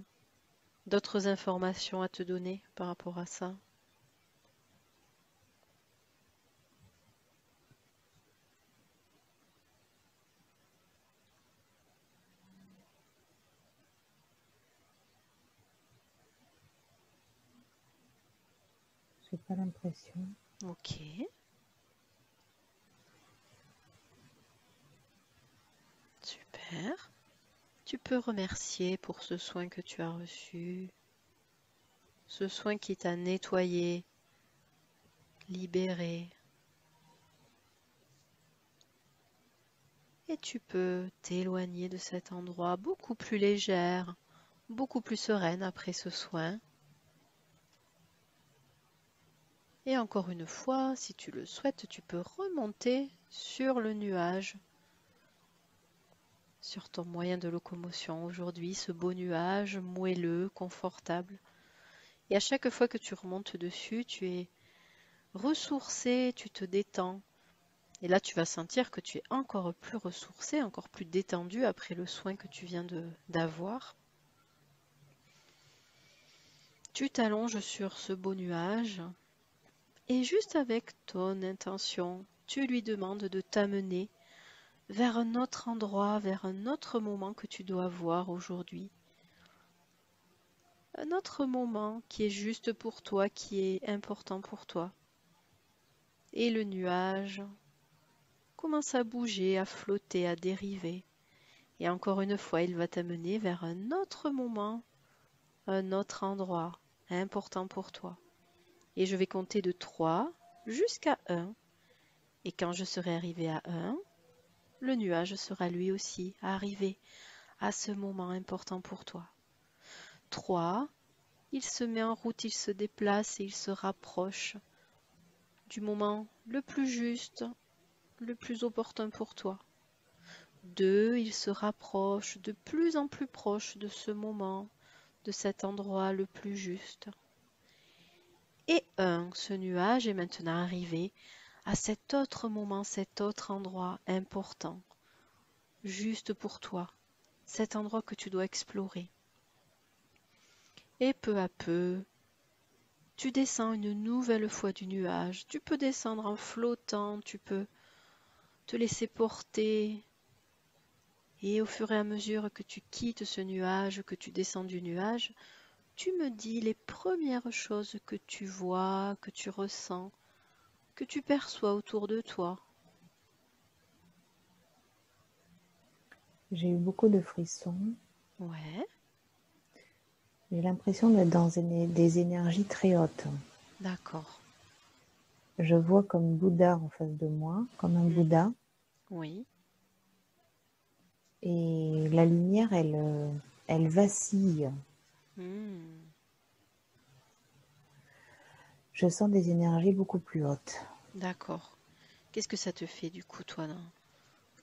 Speaker 2: informations à te donner par rapport à ça?
Speaker 1: J'ai pas l'impression.
Speaker 2: Ok, super. Tu peux remercier pour ce soin que tu as reçu, ce soin qui t'a nettoyé, libéré. Et tu peux t'éloigner de cet endroit beaucoup plus légère, beaucoup plus sereine après ce soin. Et encore une fois, si tu le souhaites, tu peux remonter sur le nuage, sur ton moyen de locomotion aujourd'hui, ce beau nuage moelleux, confortable. Et à chaque fois que tu remontes dessus, tu es ressourcé, tu te détends. Et là, tu vas sentir que tu es encore plus ressourcé, encore plus détendu après le soin que tu viens d'avoir. Tu t'allonges sur ce beau nuage et juste avec ton intention, tu lui demandes de t'amener vers un autre endroit, vers un autre moment que tu dois voir aujourd'hui. Un autre moment qui est juste pour toi, qui est important pour toi. Et le nuage commence à bouger, à flotter, à dériver. Et encore une fois, il va t'amener vers un autre moment, un autre endroit important pour toi. Et je vais compter de 3 jusqu'à 1. Et quand je serai arrivé à 1, le nuage sera lui aussi arrivé à ce moment important pour toi. 3, il se met en route, il se déplace et il se rapproche du moment le plus juste, le plus opportun pour toi. 2, il se rapproche de plus en plus proche de ce moment, de cet endroit le plus juste. Et 1, ce nuage est maintenant arrivé à cet autre moment, cet autre endroit important, juste pour toi, cet endroit que tu dois explorer. Et peu à peu, tu descends une nouvelle fois du nuage. Tu peux descendre en flottant, tu peux te laisser porter. Et au fur et à mesure que tu quittes ce nuage, que tu descends du nuage, tu me dis les premières choses que tu vois, que tu ressens, que tu perçois autour de toi.
Speaker 1: J'ai eu beaucoup de frissons.
Speaker 2: Ouais,
Speaker 1: J'ai l'impression d'être dans des énergies très hautes.
Speaker 2: d'accord.
Speaker 1: Je vois comme Bouddha en face de moi, comme un Bouddha.
Speaker 2: Oui,
Speaker 1: Et la lumière, elle vacille.
Speaker 2: Hmm.
Speaker 1: Je sens des énergies beaucoup plus hautes.
Speaker 2: D'accord. Qu'est-ce que ça te fait du coup, toi,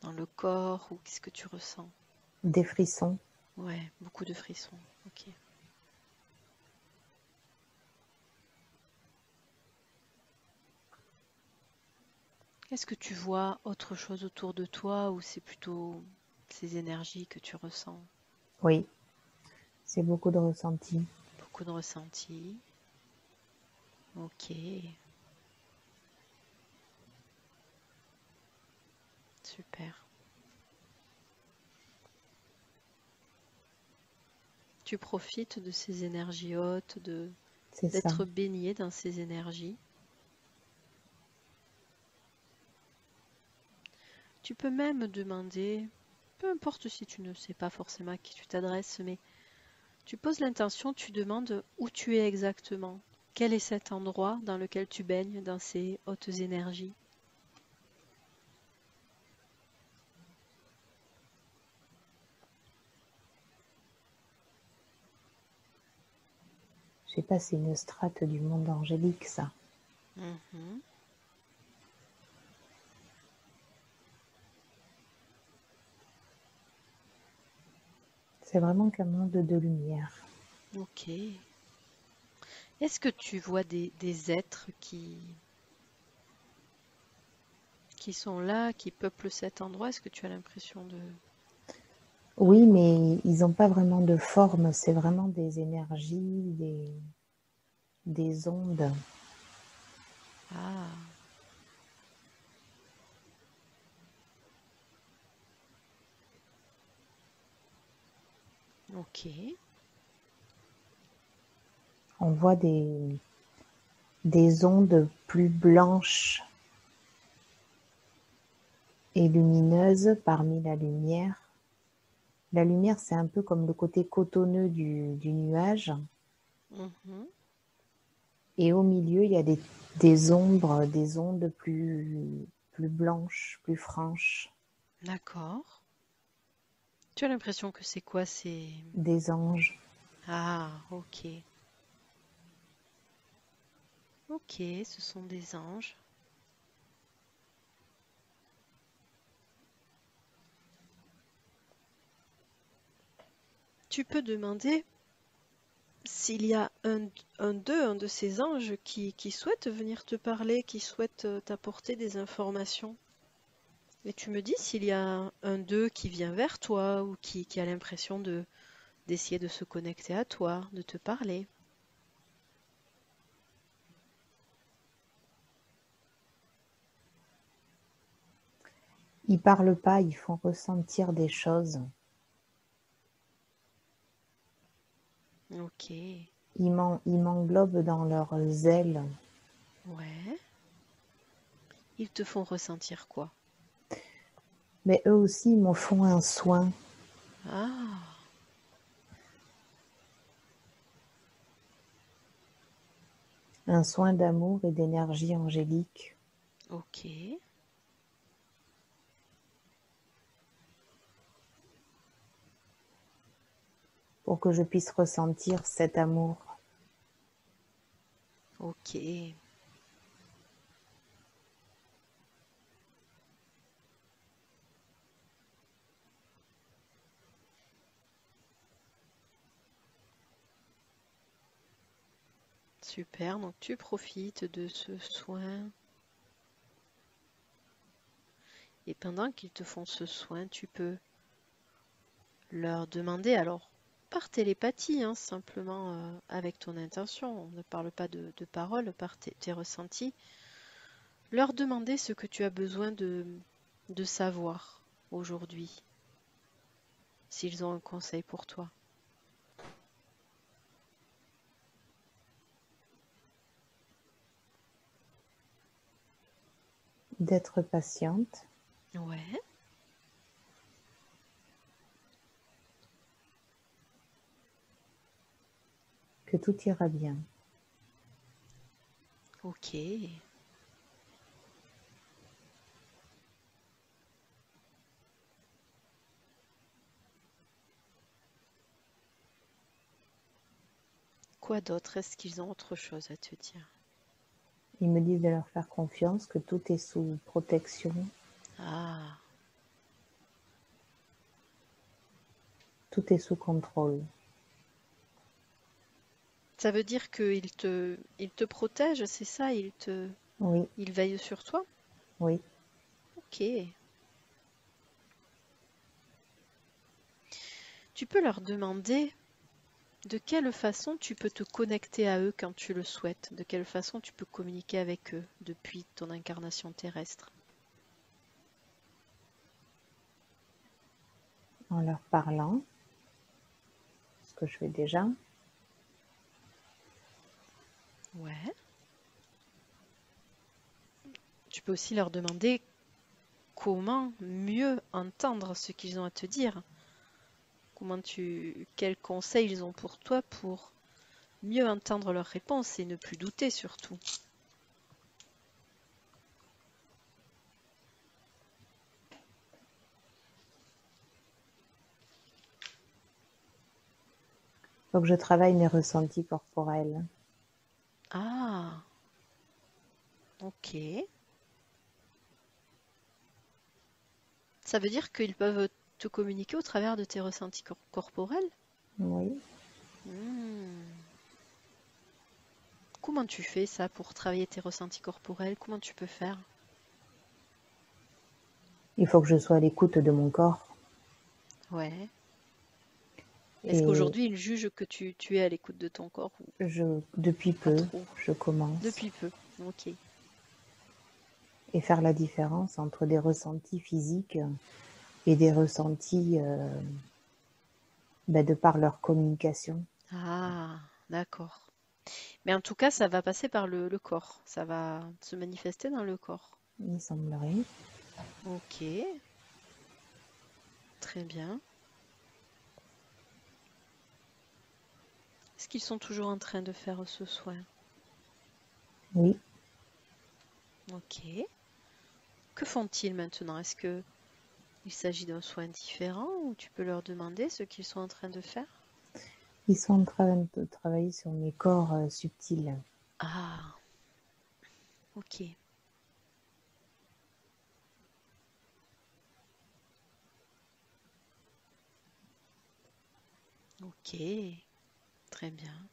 Speaker 2: dans le corps, ou qu'est-ce que tu ressens?
Speaker 1: Des frissons.
Speaker 2: Ouais, beaucoup de frissons. Ok. Est-ce que tu vois autre chose autour de toi ou c'est plutôt ces énergies que tu ressens?
Speaker 1: Oui, c'est beaucoup de ressenti.
Speaker 2: Beaucoup de ressentis. Ok, super. Tu profites de ces énergies hautes,
Speaker 1: C'est ça.
Speaker 2: d'être baigné dans ces énergies. Tu peux même demander, peu importe si tu ne sais pas forcément à qui tu t'adresses, mais tu poses l'intention, tu demandes où tu es exactement. Quel est cet endroit dans lequel tu baignes dans ces hautes énergies?
Speaker 1: Je sais pas, c'est une strate du monde angélique, ça.
Speaker 2: Mhm.
Speaker 1: C'est vraiment qu'un monde de lumière.
Speaker 2: Ok. Est-ce que tu vois des êtres qui sont là, qui peuplent cet endroit? Est-ce que tu as l'impression d'en
Speaker 1: Oui,
Speaker 2: voir?
Speaker 1: mais ils n'ont pas vraiment de forme. C'est vraiment des énergies, des ondes.
Speaker 2: Ah, ok.
Speaker 1: On voit des ondes plus blanches et lumineuses parmi la lumière. La lumière, c'est un peu comme le côté cotonneux du nuage.
Speaker 2: Mhm.
Speaker 1: Et au milieu, il y a des ombres, des ondes plus blanches, plus franches,
Speaker 2: D'accord. Tu as l'impression que c'est quoi? C'est...
Speaker 1: des anges.
Speaker 2: Ah, ok. Ok, ce sont des anges. Tu peux demander s'il y a un de ces anges qui souhaite venir te parler, qui souhaite t'apporter des informations. Et tu me dis s'il y a un d'eux qui vient vers toi ou qui a l'impression d'essayer de se connecter à toi, de te parler.
Speaker 1: Ils parlent pas, ils font ressentir des choses.
Speaker 2: Ok,
Speaker 1: Ils m'englobent dans leurs ailes.
Speaker 2: ouais. Ils te font ressentir quoi?
Speaker 1: Mais eux aussi, ils me font un soin.
Speaker 2: Ah,
Speaker 1: Un soin d'amour et d'énergie angélique
Speaker 2: ok,
Speaker 1: pour que je puisse ressentir cet amour.
Speaker 2: ok. Super, donc tu profites de ce soin et pendant qu'ils te font ce soin, tu peux leur demander, alors par télépathie, hein, simplement avec ton intention, on ne parle pas de paroles, par tes ressentis, leur demander ce que tu as besoin de savoir aujourd'hui, s'ils ont un conseil pour toi.
Speaker 1: D'être patiente,
Speaker 2: Ouais,
Speaker 1: que tout ira bien.
Speaker 2: ok. Quoi d'autre? Est-ce qu'ils ont autre chose à te dire?
Speaker 1: Ils me disent de leur faire confiance, que tout est sous protection,
Speaker 2: Ah,
Speaker 1: tout est sous contrôle.
Speaker 2: ça veut dire ils te protègent, c'est ça?
Speaker 1: Oui,
Speaker 2: Ils veillent sur toi?
Speaker 1: oui.
Speaker 2: Ok. Tu peux leur demander de quelle façon tu peux te connecter à eux quand tu le souhaites, de quelle façon tu peux communiquer avec eux depuis ton incarnation terrestre.
Speaker 1: En leur parlant, ce que je fais déjà.
Speaker 2: Ouais. Tu peux aussi leur demander comment mieux entendre ce qu'ils ont à te dire. Quels conseils ils ont pour toi pour mieux entendre leurs réponses et ne plus douter surtout.
Speaker 1: Faut que je travaille mes ressentis corporels.
Speaker 2: Ah, ok. Ça veut dire qu'ils peuvent te communiquer au travers de tes ressentis corporels?
Speaker 1: Oui.
Speaker 2: Hmm. Comment tu fais ça pour travailler tes ressentis corporels? Comment tu peux faire?
Speaker 1: Il faut que je sois à l'écoute de mon corps.
Speaker 2: Ouais. Est-ce
Speaker 1: Et
Speaker 2: qu'aujourd'hui ils jugent que tu es à l'écoute de ton corps ou
Speaker 1: depuis
Speaker 2: pas
Speaker 1: peu,
Speaker 2: trop?
Speaker 1: je commence.
Speaker 2: Depuis peu. Ok.
Speaker 1: Et faire la différence entre des ressentis physiques et des ressentis de par leur communication.
Speaker 2: Ah, d'accord. Mais en tout cas, ça va passer par le corps. Ça va se manifester dans le corps.
Speaker 1: Il semblerait.
Speaker 2: Ok, très bien. Est-ce qu'ils sont toujours en train de faire ce soin?
Speaker 1: Oui.
Speaker 2: Ok. Que font-ils maintenant? Est-ce que il s'agit d'un soin différent ou tu peux leur demander ce qu'ils sont en train de faire?
Speaker 1: Ils sont en train de travailler sur mes corps subtils.
Speaker 2: Ah, ok. Ok, très bien.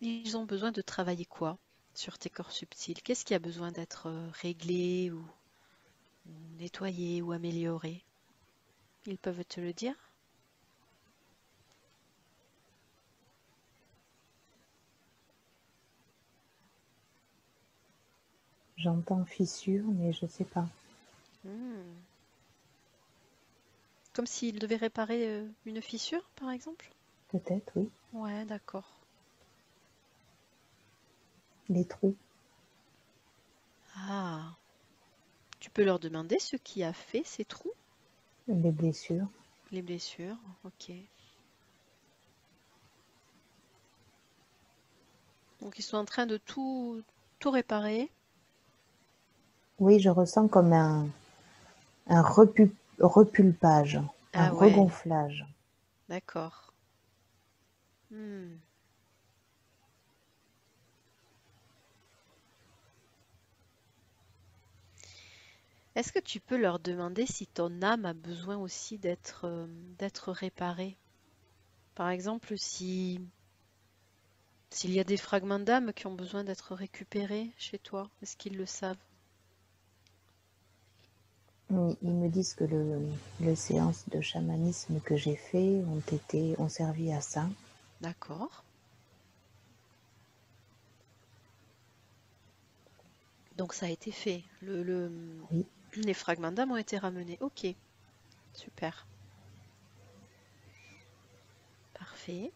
Speaker 2: Ils ont besoin de travailler quoi sur tes corps subtils? Qu'est-ce qui a besoin d'être réglé ou nettoyé ou amélioré? Ils peuvent te le dire?
Speaker 1: J'entends fissure, mais je sais pas.
Speaker 2: Hmm. Comme s'ils devaient réparer une fissure, par exemple?
Speaker 1: Peut-être, oui.
Speaker 2: Ouais, d'accord.
Speaker 1: Les trous,
Speaker 2: Ah, tu peux leur demander ce qui a fait ces trous,
Speaker 1: les blessures.
Speaker 2: les blessures. Ok. Donc ils sont en train de tout réparer.
Speaker 1: Oui, je ressens comme un repulpage, un
Speaker 2: Ah ouais,
Speaker 1: regonflage.
Speaker 2: d'accord. Hmm. Est-ce que tu peux leur demander si ton âme a besoin aussi d'être réparée? Par exemple, si s'il y a des fragments d'âme qui ont besoin d'être récupérés chez toi, est-ce qu'ils le savent?
Speaker 1: Ils me disent que les séances de chamanisme que j'ai fait ont servi à ça.
Speaker 2: D'accord. Donc ça a été fait.
Speaker 1: Oui.
Speaker 2: Les fragments d'âme ont été ramenés. Ok, super. Parfait.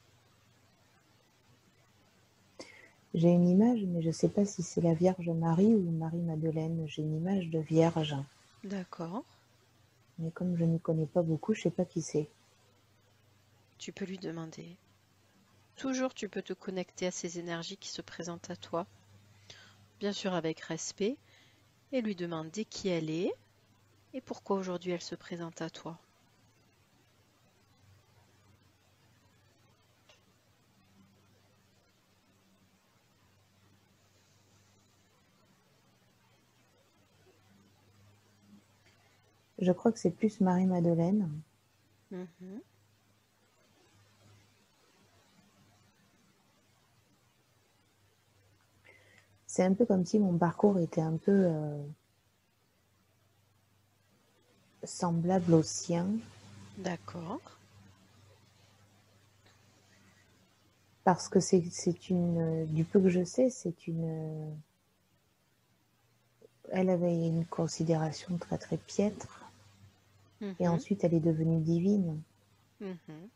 Speaker 1: J'ai une image, mais je ne sais pas si c'est la Vierge Marie ou Marie-Madeleine. J'ai une image de Vierge,
Speaker 2: D'accord.
Speaker 1: mais comme je n'y connais pas beaucoup, je ne sais pas qui c'est.
Speaker 2: Tu peux lui demander. Toujours, tu peux te connecter à ces énergies qui se présentent à toi, bien sûr avec respect, et lui demander qui elle est et pourquoi aujourd'hui elle se présente à toi.
Speaker 1: Je crois que c'est plus Marie-Madeleine.
Speaker 2: Mhm.
Speaker 1: C'est un peu comme si mon parcours était un peu semblable au sien.
Speaker 2: D'accord.
Speaker 1: Parce que du peu que je sais, elle avait une considération très très piètre. Et
Speaker 2: Mhm.
Speaker 1: ensuite, elle est devenue divine.
Speaker 2: Mhm.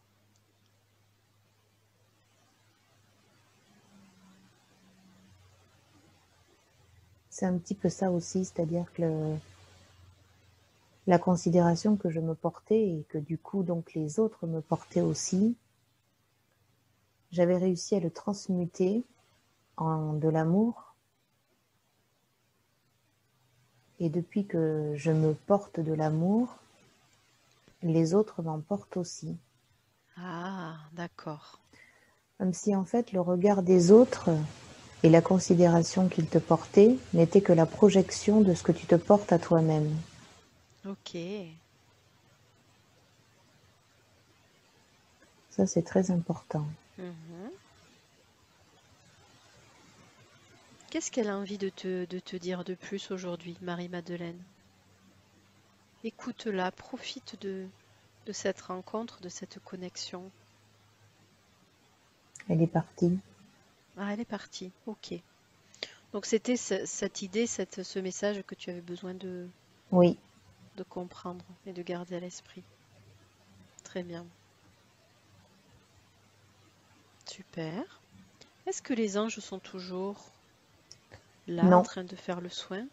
Speaker 1: C'est un petit peu ça aussi, c'est-à-dire que la considération que je me portais et que du coup, donc les autres me portaient aussi, j'avais réussi à le transmuter en de l'amour. Et depuis que je me porte de l'amour, les autres m'en portent aussi.
Speaker 2: Ah, d'accord.
Speaker 1: Comme si en fait le regard des autres et la considération qu'ils te portaient n'étaient que la projection de ce que tu te portes à toi-même.
Speaker 2: Ok.
Speaker 1: Ça, c'est très important.
Speaker 2: Mhm. Qu'est-ce qu'elle a envie de te dire de plus aujourd'hui, Marie-Madeleine? Écoute-la, profite de cette rencontre, de cette connexion.
Speaker 1: Elle est partie.
Speaker 2: Ah, elle est partie. Ok. Donc c'était cette idée, ce message que tu avais besoin
Speaker 1: Oui,
Speaker 2: de comprendre et de garder à l'esprit. Très bien. Super. Est-ce que les anges sont toujours là en
Speaker 1: non,
Speaker 2: train de faire le soin?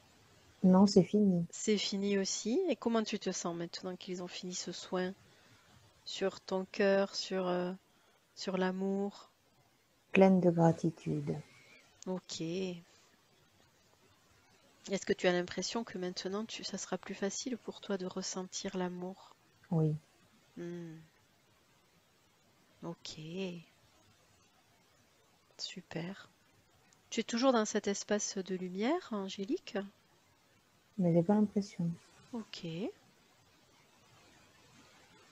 Speaker 1: non, c'est fini.
Speaker 2: C'est fini aussi. Et comment tu te sens maintenant qu'ils ont fini ce soin sur ton cœur, sur l'amour?
Speaker 1: Pleine de gratitude.
Speaker 2: Ok. Est-ce que tu as l'impression que maintenant ça sera plus facile pour toi de ressentir l'amour?
Speaker 1: Oui,
Speaker 2: Hmm. Ok. Super. Tu es toujours dans cet espace de lumière, Angélique?
Speaker 1: mais j'ai pas l'impression.
Speaker 2: Ok,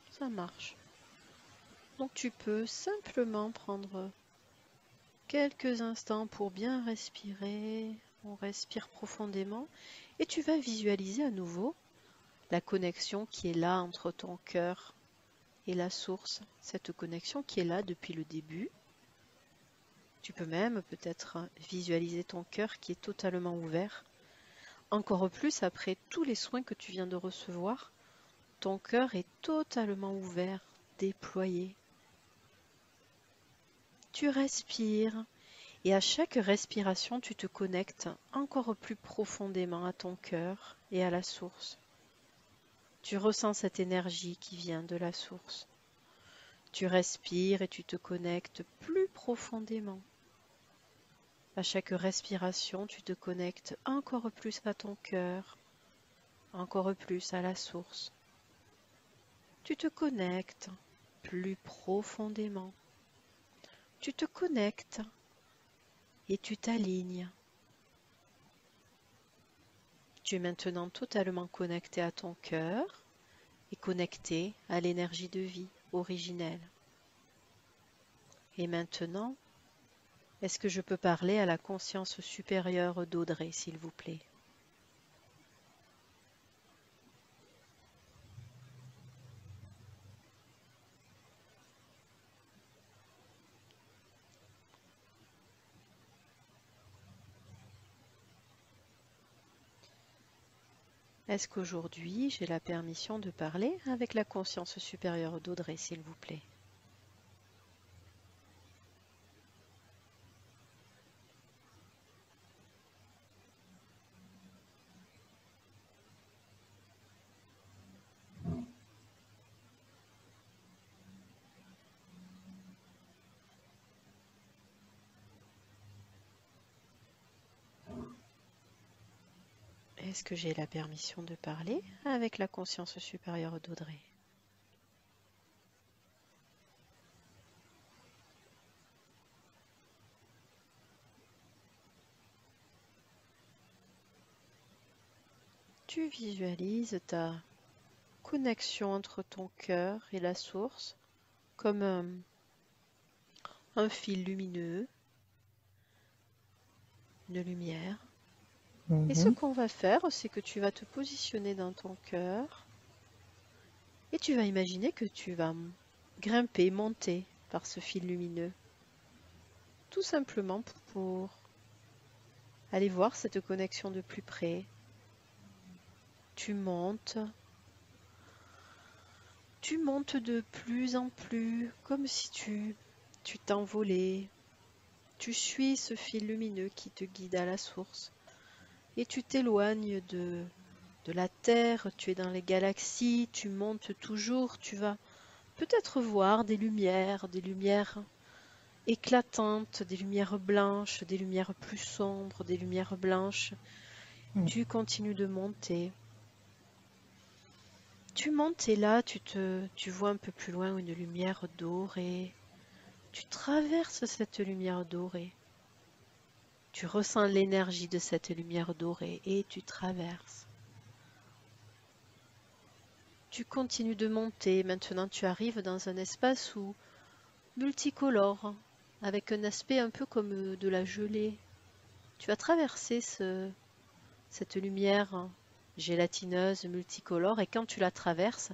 Speaker 2: ça marche. Donc tu peux simplement prendre quelques instants pour bien respirer. On respire profondément et tu vas visualiser à nouveau la connexion qui est là entre ton cœur et la source. Cette connexion qui est là depuis le début. Tu peux même peut-être visualiser ton cœur qui est totalement ouvert. Encore plus après tous les soins que tu viens de recevoir. Ton cœur est totalement ouvert, déployé. Tu respires et à chaque respiration, tu te connectes encore plus profondément à ton cœur et à la source. Tu ressens cette énergie qui vient de la source. Tu respires et tu te connectes plus profondément. À chaque respiration, tu te connectes encore plus à ton cœur, encore plus à la source. Tu te connectes plus profondément. Tu te connectes et tu t'alignes. Tu es maintenant totalement connecté à ton cœur et connecté à l'énergie de vie originelle. Et maintenant, est-ce que je peux parler à la conscience supérieure d'Audrey, s'il vous plaît? Est-ce qu'aujourd'hui j'ai la permission de parler avec la conscience supérieure d'Audrey, s'il vous plaît? Est-ce que j'ai la permission de parler avec la conscience supérieure d'Audrey? Tu visualises ta connexion entre ton cœur et la source, comme un fil lumineux, une lumière. Et ce
Speaker 1: Mhm.
Speaker 2: qu'on va faire, c'est que tu vas te positionner dans ton cœur et tu vas imaginer que tu vas grimper, monter par ce fil lumineux. Tout simplement pour aller voir cette connexion de plus près. Tu montes de plus en plus, comme si tu t'envolais. Tu suis ce fil lumineux qui te guide à la source et tu t'éloignes de la Terre, tu es dans les galaxies, tu montes toujours, tu vas peut-être voir des lumières éclatantes, des lumières blanches, des lumières plus sombres, des lumières blanches.
Speaker 1: Mm.
Speaker 2: Tu continues de monter. Tu montes et là, tu vois un peu plus loin une lumière dorée. Tu traverses cette lumière dorée. Tu ressens l'énergie de cette lumière dorée et tu traverses. Tu continues de monter. Maintenant, tu arrives dans un espace multicolore, avec un aspect un peu comme de la gelée. Tu vas traverser cette lumière gélatineuse, multicolore, et quand tu la traverses,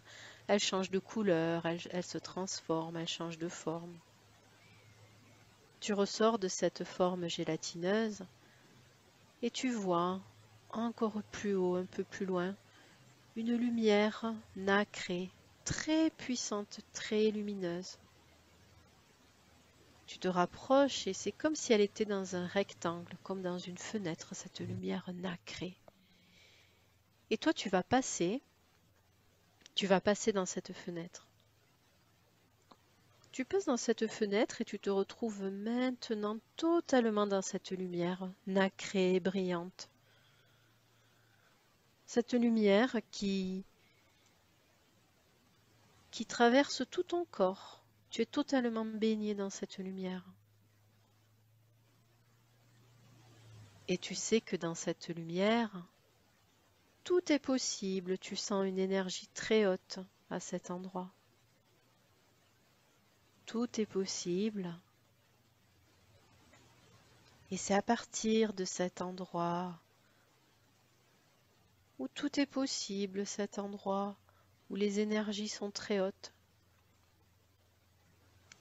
Speaker 2: elle change de couleur, elle se transforme, elle change de forme. Tu ressors de cette forme gélatineuse et tu vois encore plus haut, un peu plus loin, une lumière nacrée, très puissante, très lumineuse. Tu te rapproches et c'est comme si elle était dans un rectangle, comme dans une fenêtre, cette lumière nacrée. Et toi, tu vas passer dans cette fenêtre. Tu passes dans cette fenêtre et tu te retrouves maintenant totalement dans cette lumière nacrée et brillante. Cette lumière qui traverse tout ton corps. Tu es totalement baigné dans cette lumière. Et tu sais que dans cette lumière, tout est possible. Tu sens une énergie très haute à cet endroit. Tout est possible. Et c'est à partir de cet endroit où tout est possible, cet endroit où les énergies sont très hautes,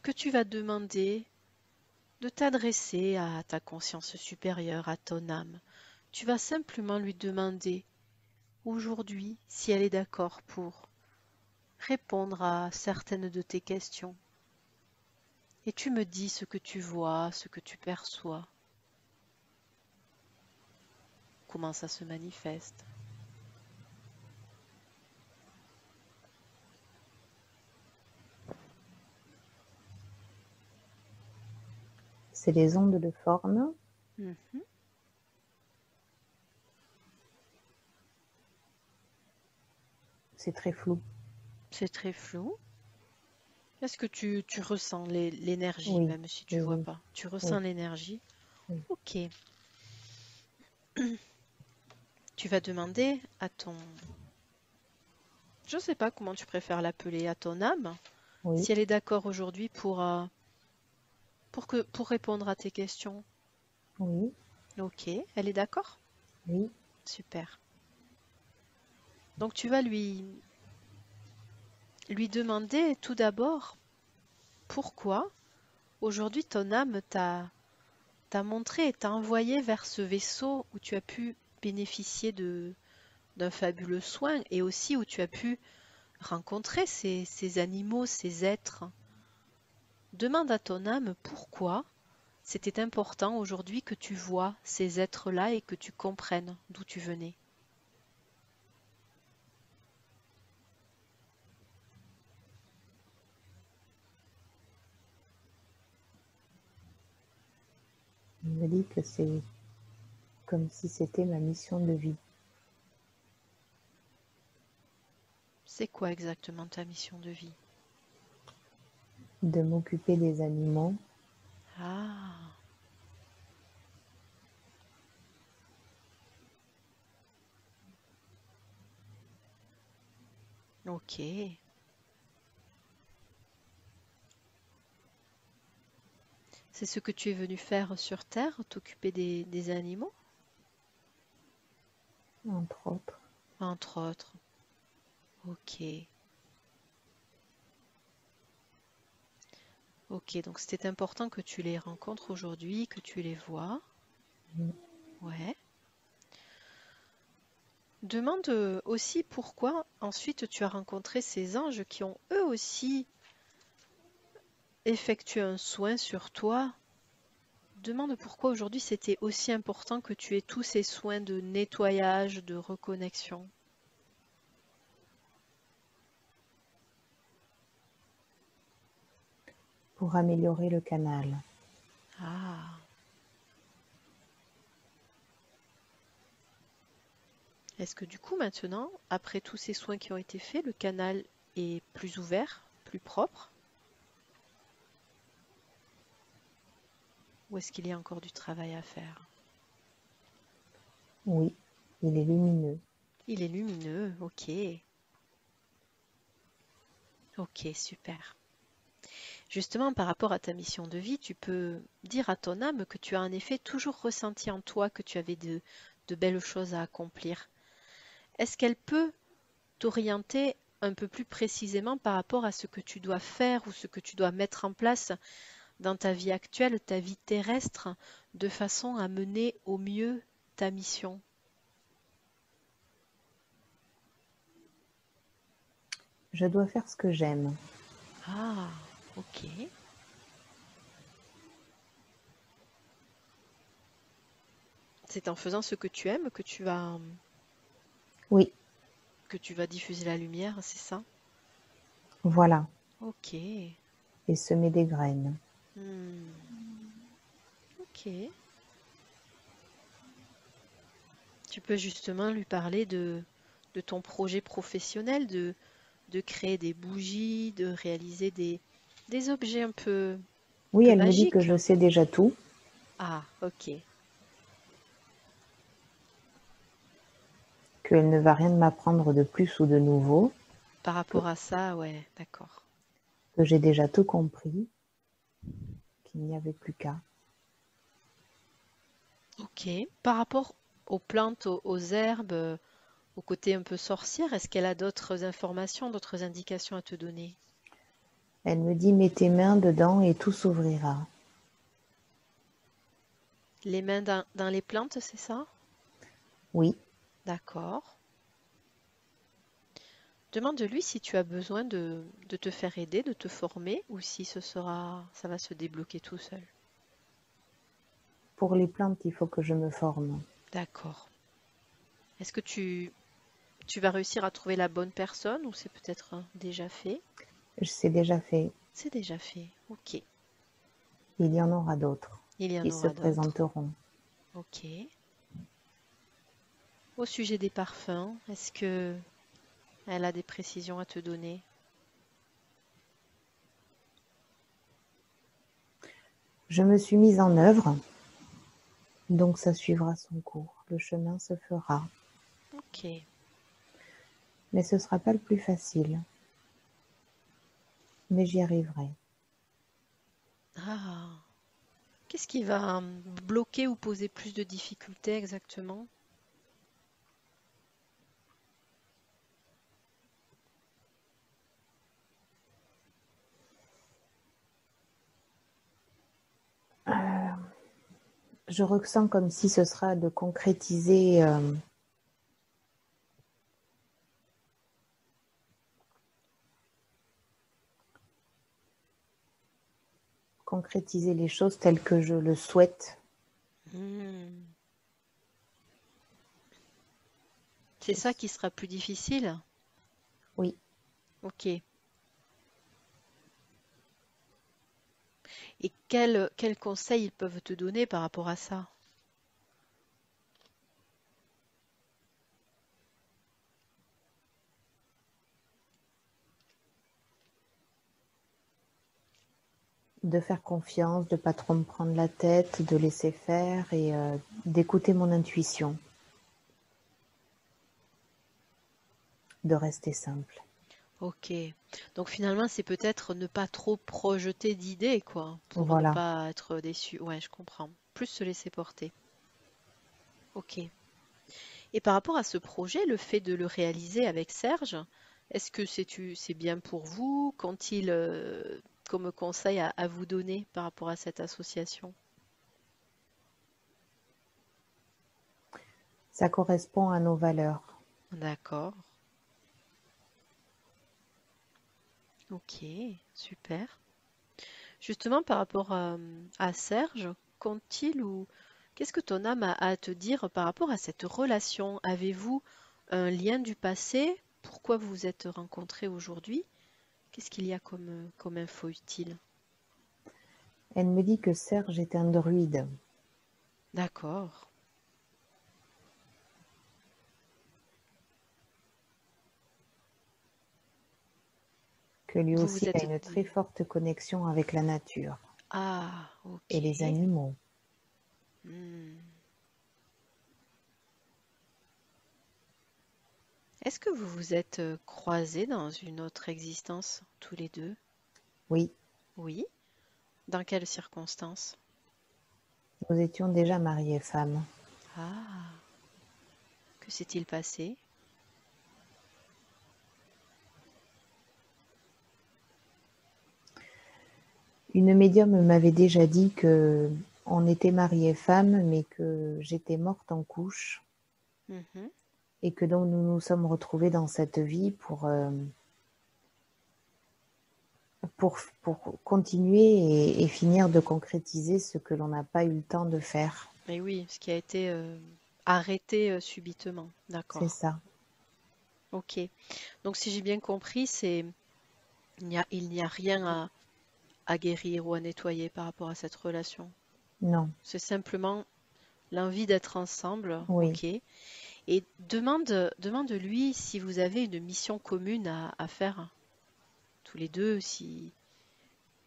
Speaker 2: que tu vas demander de t'adresser à ta conscience supérieure, à ton âme. Tu vas simplement lui demander aujourd'hui si elle est d'accord pour répondre à certaines de tes questions. Et tu me dis ce que tu vois, ce que tu perçois, comment ça se manifeste.
Speaker 1: C'est les ondes de forme.
Speaker 2: Mhm.
Speaker 1: C'est très flou.
Speaker 2: C'est très flou. Est-ce que tu ressens l'énergie,
Speaker 1: Oui,
Speaker 2: même si tu
Speaker 1: oui,
Speaker 2: vois
Speaker 1: oui,
Speaker 2: pas? Tu
Speaker 1: oui,
Speaker 2: ressens l'énergie?
Speaker 1: oui.
Speaker 2: Ok. Tu vas demander à ton... Je ne sais pas comment tu préfères l'appeler, à ton âme,
Speaker 1: Oui,
Speaker 2: si elle est d'accord aujourd'hui pour répondre à tes questions.
Speaker 1: oui,
Speaker 2: Ok, elle est d'accord?
Speaker 1: oui.
Speaker 2: Super. Donc tu vas lui demander tout d'abord pourquoi aujourd'hui ton âme t'a montré et t'a envoyé vers ce vaisseau où tu as pu bénéficier d'un fabuleux soin et aussi où tu as pu rencontrer ces animaux, ces êtres. Demande à ton âme pourquoi c'était important aujourd'hui que tu vois ces êtres-là et que tu comprennes d'où tu venais.
Speaker 1: Il me dit que c'est comme si c'était ma mission de vie,
Speaker 2: C'est quoi exactement ta mission de vie?
Speaker 1: de m'occuper des animaux,
Speaker 2: Ah, Ok. C'est ce que tu es venu faire sur Terre, t'occuper des animaux,
Speaker 1: entre autres.
Speaker 2: entre autres. Ok. Ok, donc c'était important que tu les rencontres aujourd'hui, que tu les vois.
Speaker 1: Mm.
Speaker 2: Ouais. Demande aussi pourquoi ensuite tu as rencontré ces anges qui ont eux aussi effectué un soin sur toi. Demande pourquoi aujourd'hui c'était aussi important que tu aies tous ces soins de nettoyage, de reconnexion.
Speaker 1: Pour améliorer le canal.
Speaker 2: Ah. Est-ce que du coup maintenant, après tous ces soins qui ont été faits, le canal est plus ouvert, plus propre? Ou est-ce qu'il y a encore du travail à faire?
Speaker 1: Oui, il est lumineux.
Speaker 2: Il est lumineux, ok. Ok, super. Justement, par rapport à ta mission de vie, tu peux dire à ton âme que tu as en effet toujours ressenti en toi que tu avais de belles choses à accomplir. Est-ce qu'elle peut t'orienter un peu plus précisément par rapport à ce que tu dois faire ou ce que tu dois mettre en place dans ta vie actuelle, ta vie terrestre, de façon à mener au mieux ta mission?
Speaker 1: Je dois faire ce que j'aime.
Speaker 2: Ah, ok. C'est en faisant ce que tu aimes
Speaker 1: Oui,
Speaker 2: que tu vas diffuser la lumière, c'est ça?
Speaker 1: voilà.
Speaker 2: Ok.
Speaker 1: Et semer des graines.
Speaker 2: Hmm. Ok. Tu peux justement lui parler de ton projet professionnel, de créer des bougies, de réaliser des objets un
Speaker 1: Oui,
Speaker 2: peu
Speaker 1: elle me dit que
Speaker 2: magiques.
Speaker 1: je sais déjà tout,
Speaker 2: Ah, ok.
Speaker 1: qu'elle ne va rien m'apprendre de plus ou de nouveau,
Speaker 2: Par
Speaker 1: que,
Speaker 2: rapport à ça, ouais, d'accord.
Speaker 1: que j'ai déjà tout compris, qu'il n'y avait plus qu'à.
Speaker 2: Ok. Par rapport aux plantes, aux herbes, au côté un peu sorcière, est-ce qu'elle a d'autres informations, d'autres indications à te donner?
Speaker 1: Elle me dit mets tes mains dedans et tout s'ouvrira.
Speaker 2: Les mains dans les plantes, c'est ça?
Speaker 1: Oui,
Speaker 2: D'accord. Demande-lui si tu as besoin de te faire aider, de te former, ou si ça va se débloquer tout seul.
Speaker 1: pour les plantes, il faut que je me forme.
Speaker 2: D'accord. Est-ce que tu vas réussir à trouver la bonne personne ou c'est peut-être déjà fait?
Speaker 1: C'est déjà fait.
Speaker 2: C'est déjà fait. Ok.
Speaker 1: Il y en aura d'autres
Speaker 2: Il y en
Speaker 1: qui se
Speaker 2: aura d'autres.
Speaker 1: présenteront.
Speaker 2: Ok. Au sujet des parfums, est-ce que elle a des précisions à te donner?
Speaker 1: Je me suis mise en œuvre, donc ça suivra son cours. Le chemin se fera.
Speaker 2: Ok.
Speaker 1: Mais ce ne sera pas le plus facile. Mais j'y arriverai.
Speaker 2: Ah. Qu'est-ce qui va bloquer ou poser plus de difficultés exactement?
Speaker 1: Je ressens comme si ce sera de concrétiser les choses telles que je le souhaite.
Speaker 2: Hmm. C'est ça qui sera plus difficile?
Speaker 1: Oui,
Speaker 2: Ok. Et quels conseils ils peuvent te donner par rapport à ça?
Speaker 1: de faire confiance, de pas trop me prendre la tête, de laisser faire et d'écouter mon intuition, de rester simple.
Speaker 2: Ok. Donc finalement, c'est peut-être ne pas trop projeter d'idées, quoi, pour ne
Speaker 1: Voilà.
Speaker 2: pas être déçu. Ouais, je comprends. Plus se laisser porter. Ok. Et par rapport à ce projet, le fait de le réaliser avec Serge, est-ce que c'est bien pour vous? Qu'ont-ils comme conseil à vous donner par rapport à cette association?
Speaker 1: Ça correspond à nos valeurs.
Speaker 2: D'accord. Ok, super. Justement, par rapport à Serge, qu'ont-ils ou qu'est-ce que ton âme a à te dire par rapport à cette relation? Avez-vous un lien du passé? Pourquoi vous vous êtes rencontrés aujourd'hui? Qu'est-ce qu'il y a comme info utile?
Speaker 1: Elle me dit que Serge est un druide,
Speaker 2: D'accord.
Speaker 1: que lui
Speaker 2: Vous
Speaker 1: aussi
Speaker 2: vous
Speaker 1: il a
Speaker 2: êtes...
Speaker 1: une très forte connexion avec la nature
Speaker 2: Ah,
Speaker 1: et les
Speaker 2: ok.
Speaker 1: animaux.
Speaker 2: Hmm. Est-ce que vous vous êtes croisés dans une autre existence, tous les deux?
Speaker 1: Oui,
Speaker 2: Oui. Dans quelles circonstances?
Speaker 1: nous étions déjà mariés femmes.
Speaker 2: Ah, que s'est-il passé?
Speaker 1: Une médium m'avait déjà dit que on était mariés femmes, mais que j'étais morte en couche
Speaker 2: Mhm.
Speaker 1: et que donc nous nous sommes retrouvés dans cette vie pour continuer et finir de concrétiser ce que l'on n'a pas eu le temps de faire.
Speaker 2: Et oui, ce qui a été arrêté subitement.
Speaker 1: C'est
Speaker 2: D'accord.
Speaker 1: ça.
Speaker 2: Ok. Donc si j'ai bien compris, il n'y a rien à guérir ou à nettoyer par rapport à cette relation.
Speaker 1: Non,
Speaker 2: C'est simplement l'envie d'être ensemble.
Speaker 1: oui.
Speaker 2: Ok. Et demande-lui si vous avez une mission commune à faire tous les deux, si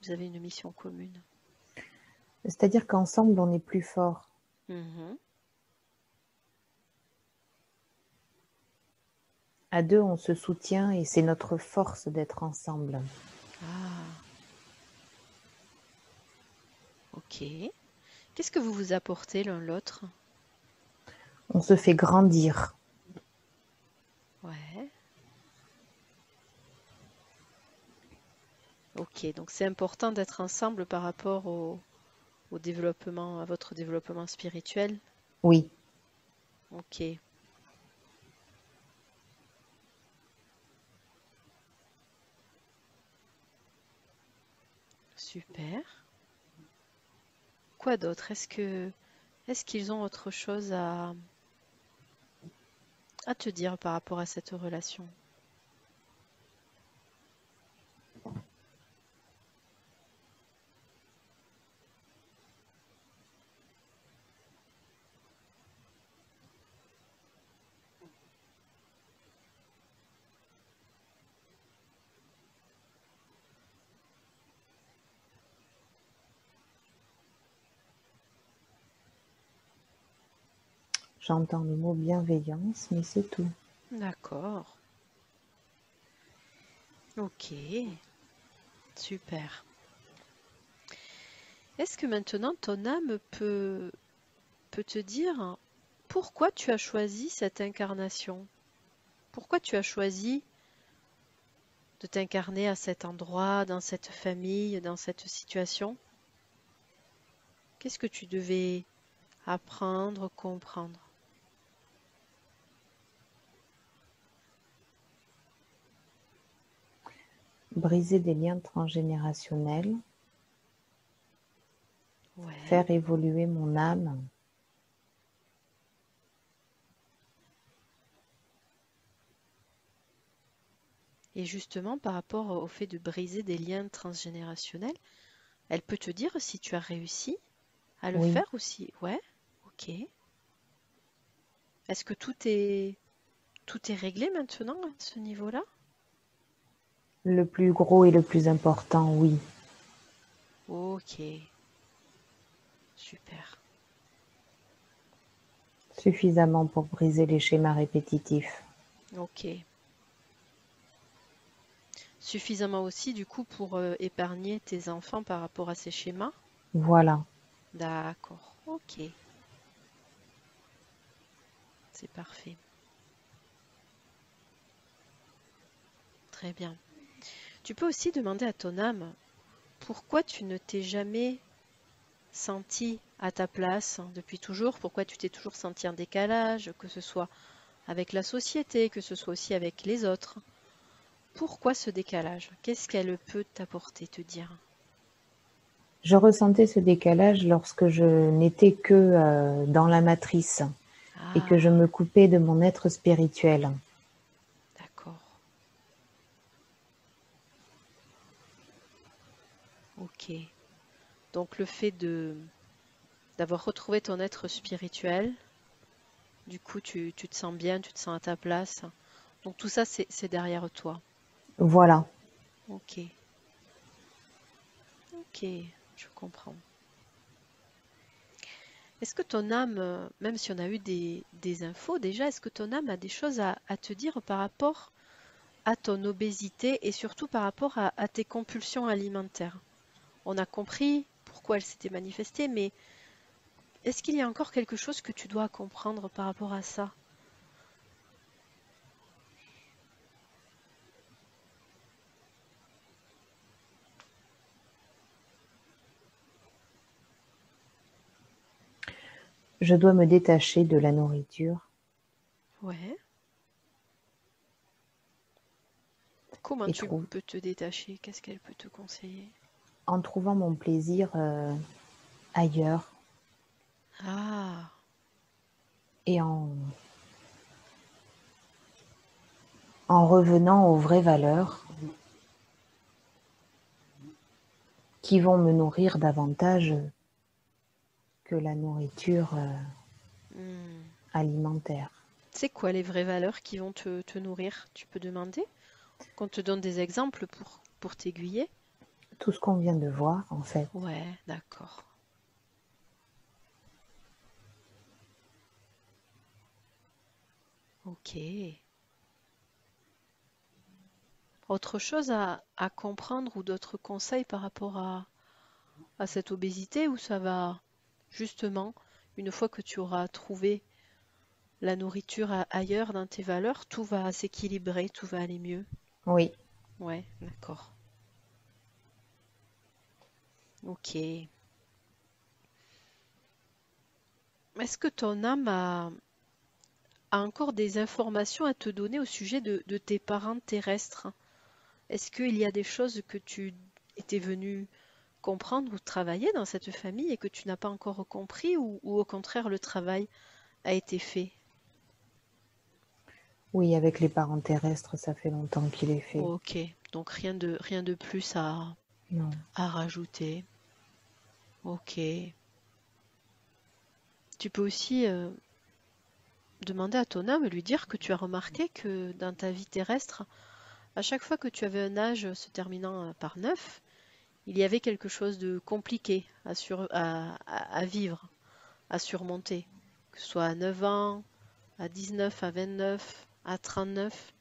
Speaker 2: vous avez une mission commune.
Speaker 1: C'est-à-dire qu'ensemble, on est plus fort.
Speaker 2: Mhm.
Speaker 1: À deux, on se soutient et c'est notre force d'être ensemble.
Speaker 2: Ah, ok. Qu'est-ce que vous vous apportez l'un l'autre?
Speaker 1: On se fait grandir.
Speaker 2: Ouais. Ok, donc c'est important d'être ensemble par rapport au développement, à votre développement spirituel.
Speaker 1: Oui,
Speaker 2: Ok, super. Quoi d'autre? Est-ce qu'ils ont autre chose à te dire par rapport à cette relation?
Speaker 1: j'entends le mot bienveillance, mais c'est tout.
Speaker 2: D'accord. Ok, super. Est-ce que maintenant ton âme peut te dire pourquoi tu as choisi cette incarnation? Pourquoi tu as choisi de t'incarner à cet endroit, dans cette famille, dans cette situation? Qu'est-ce que tu devais apprendre, comprendre?
Speaker 1: Briser des liens transgénérationnels,
Speaker 2: Ouais.
Speaker 1: faire évoluer mon âme,
Speaker 2: Et justement, par rapport au fait de briser des liens transgénérationnels, elle peut te dire si tu as réussi à le
Speaker 1: oui,
Speaker 2: faire aussi. Ouais, ok. Est-ce que tout est réglé maintenant à ce niveau-là?
Speaker 1: le plus gros et le plus important, oui.
Speaker 2: Ok, super.
Speaker 1: Suffisamment pour briser les schémas répétitifs.
Speaker 2: Ok. suffisamment aussi du coup pour épargner tes enfants par rapport à ces schémas?
Speaker 1: Voilà.
Speaker 2: D'accord, ok, c'est parfait. Très bien. Tu peux aussi demander à ton âme pourquoi tu ne t'es jamais senti à ta place depuis toujours, pourquoi tu t'es toujours senti en décalage, que ce soit avec la société, que ce soit aussi avec les autres. Pourquoi ce décalage? Qu'est-ce qu'elle peut t'apporter, te dire?
Speaker 1: Je ressentais ce décalage lorsque je n'étais que dans la matrice et que je
Speaker 2: Ah,
Speaker 1: me coupais de mon être spirituel.
Speaker 2: d'accord. Ok. Donc le fait de d'avoir retrouvé ton être spirituel, du coup tu te sens bien, tu te sens à ta place. Donc tout ça c'est derrière toi.
Speaker 1: Voilà.
Speaker 2: Ok, ok, je comprends. Est-ce que ton âme, même si on a eu des infos déjà, est-ce que ton âme a des choses à te dire par rapport à ton obésité et surtout par rapport à tes compulsions alimentaires? On a compris pourquoi elles s'étaient manifestées, mais est-ce qu'il y a encore quelque chose que tu dois comprendre par rapport à ça?
Speaker 1: Je dois me détacher de la nourriture
Speaker 2: Ouais. Comment
Speaker 1: et
Speaker 2: tu peux te détacher? Qu'est-ce qu'elle peut te conseiller?
Speaker 1: en trouvant mon plaisir ailleurs
Speaker 2: Ah,
Speaker 1: et en revenant aux vraies valeurs qui vont me nourrir davantage que la nourriture
Speaker 2: hmm.
Speaker 1: alimentaire.
Speaker 2: C'est quoi les vraies valeurs qui vont te nourrir? Tu peux demander? Qu'on te donne des exemples pour t'aiguiller?
Speaker 1: Tout ce qu'on vient de voir, en fait.
Speaker 2: Ouais, d'accord. Ok. Autre chose à comprendre ou d'autres conseils par rapport à cette obésité ou ça va justement, une fois que tu auras trouvé la nourriture ailleurs dans tes valeurs, tout va s'équilibrer, tout va aller mieux.
Speaker 1: Oui,
Speaker 2: Ouais, d'accord. Ok. Est-ce que ton âme a encore des informations à te donner au sujet de tes parents terrestres? Est-ce qu'il y a des choses que tu étais venu comprendre ou travailler dans cette famille et que tu n'as pas encore compris ou au contraire le travail a été fait?
Speaker 1: oui, avec les parents terrestres, ça fait longtemps qu'il est fait.
Speaker 2: Ok, donc rien de plus
Speaker 1: Non.
Speaker 2: à rajouter. Ok. Tu peux aussi demander à ton âme, lui dire que tu as remarqué que dans ta vie terrestre, à chaque fois que tu avais un âge se terminant par 9, il y avait quelque chose de compliqué à vivre, à surmonter, que ce soit à 9 ans, à 19, à 29, à 39.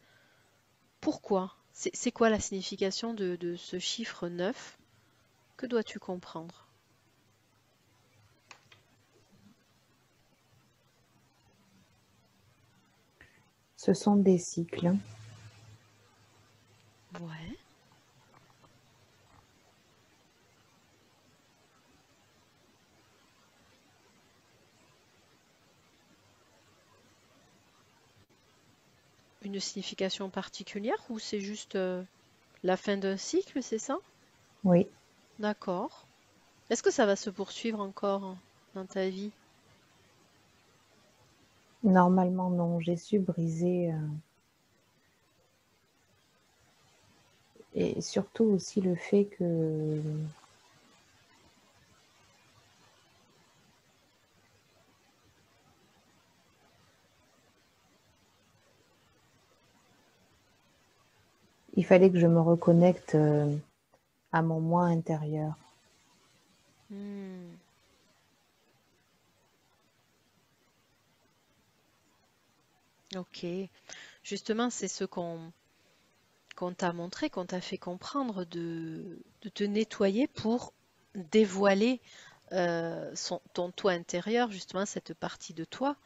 Speaker 2: Pourquoi? C'est quoi la signification de ce chiffre 9? Que dois-tu comprendre?
Speaker 1: Ce sont des cycles.
Speaker 2: Ouais. Une signification particulière ou c'est juste la fin d'un cycle, c'est ça?
Speaker 1: Oui,
Speaker 2: D'accord. Est-ce que ça va se poursuivre encore dans ta vie?
Speaker 1: normalement, non. J'ai su briser et surtout aussi le fait que il fallait que je me reconnecte à mon moi intérieur.
Speaker 2: Hmm, ok. Justement, c'est ce qu'on qu'on t'a montré, qu'on t'a fait comprendre de te nettoyer pour dévoiler ton toi intérieur, justement cette partie de toi.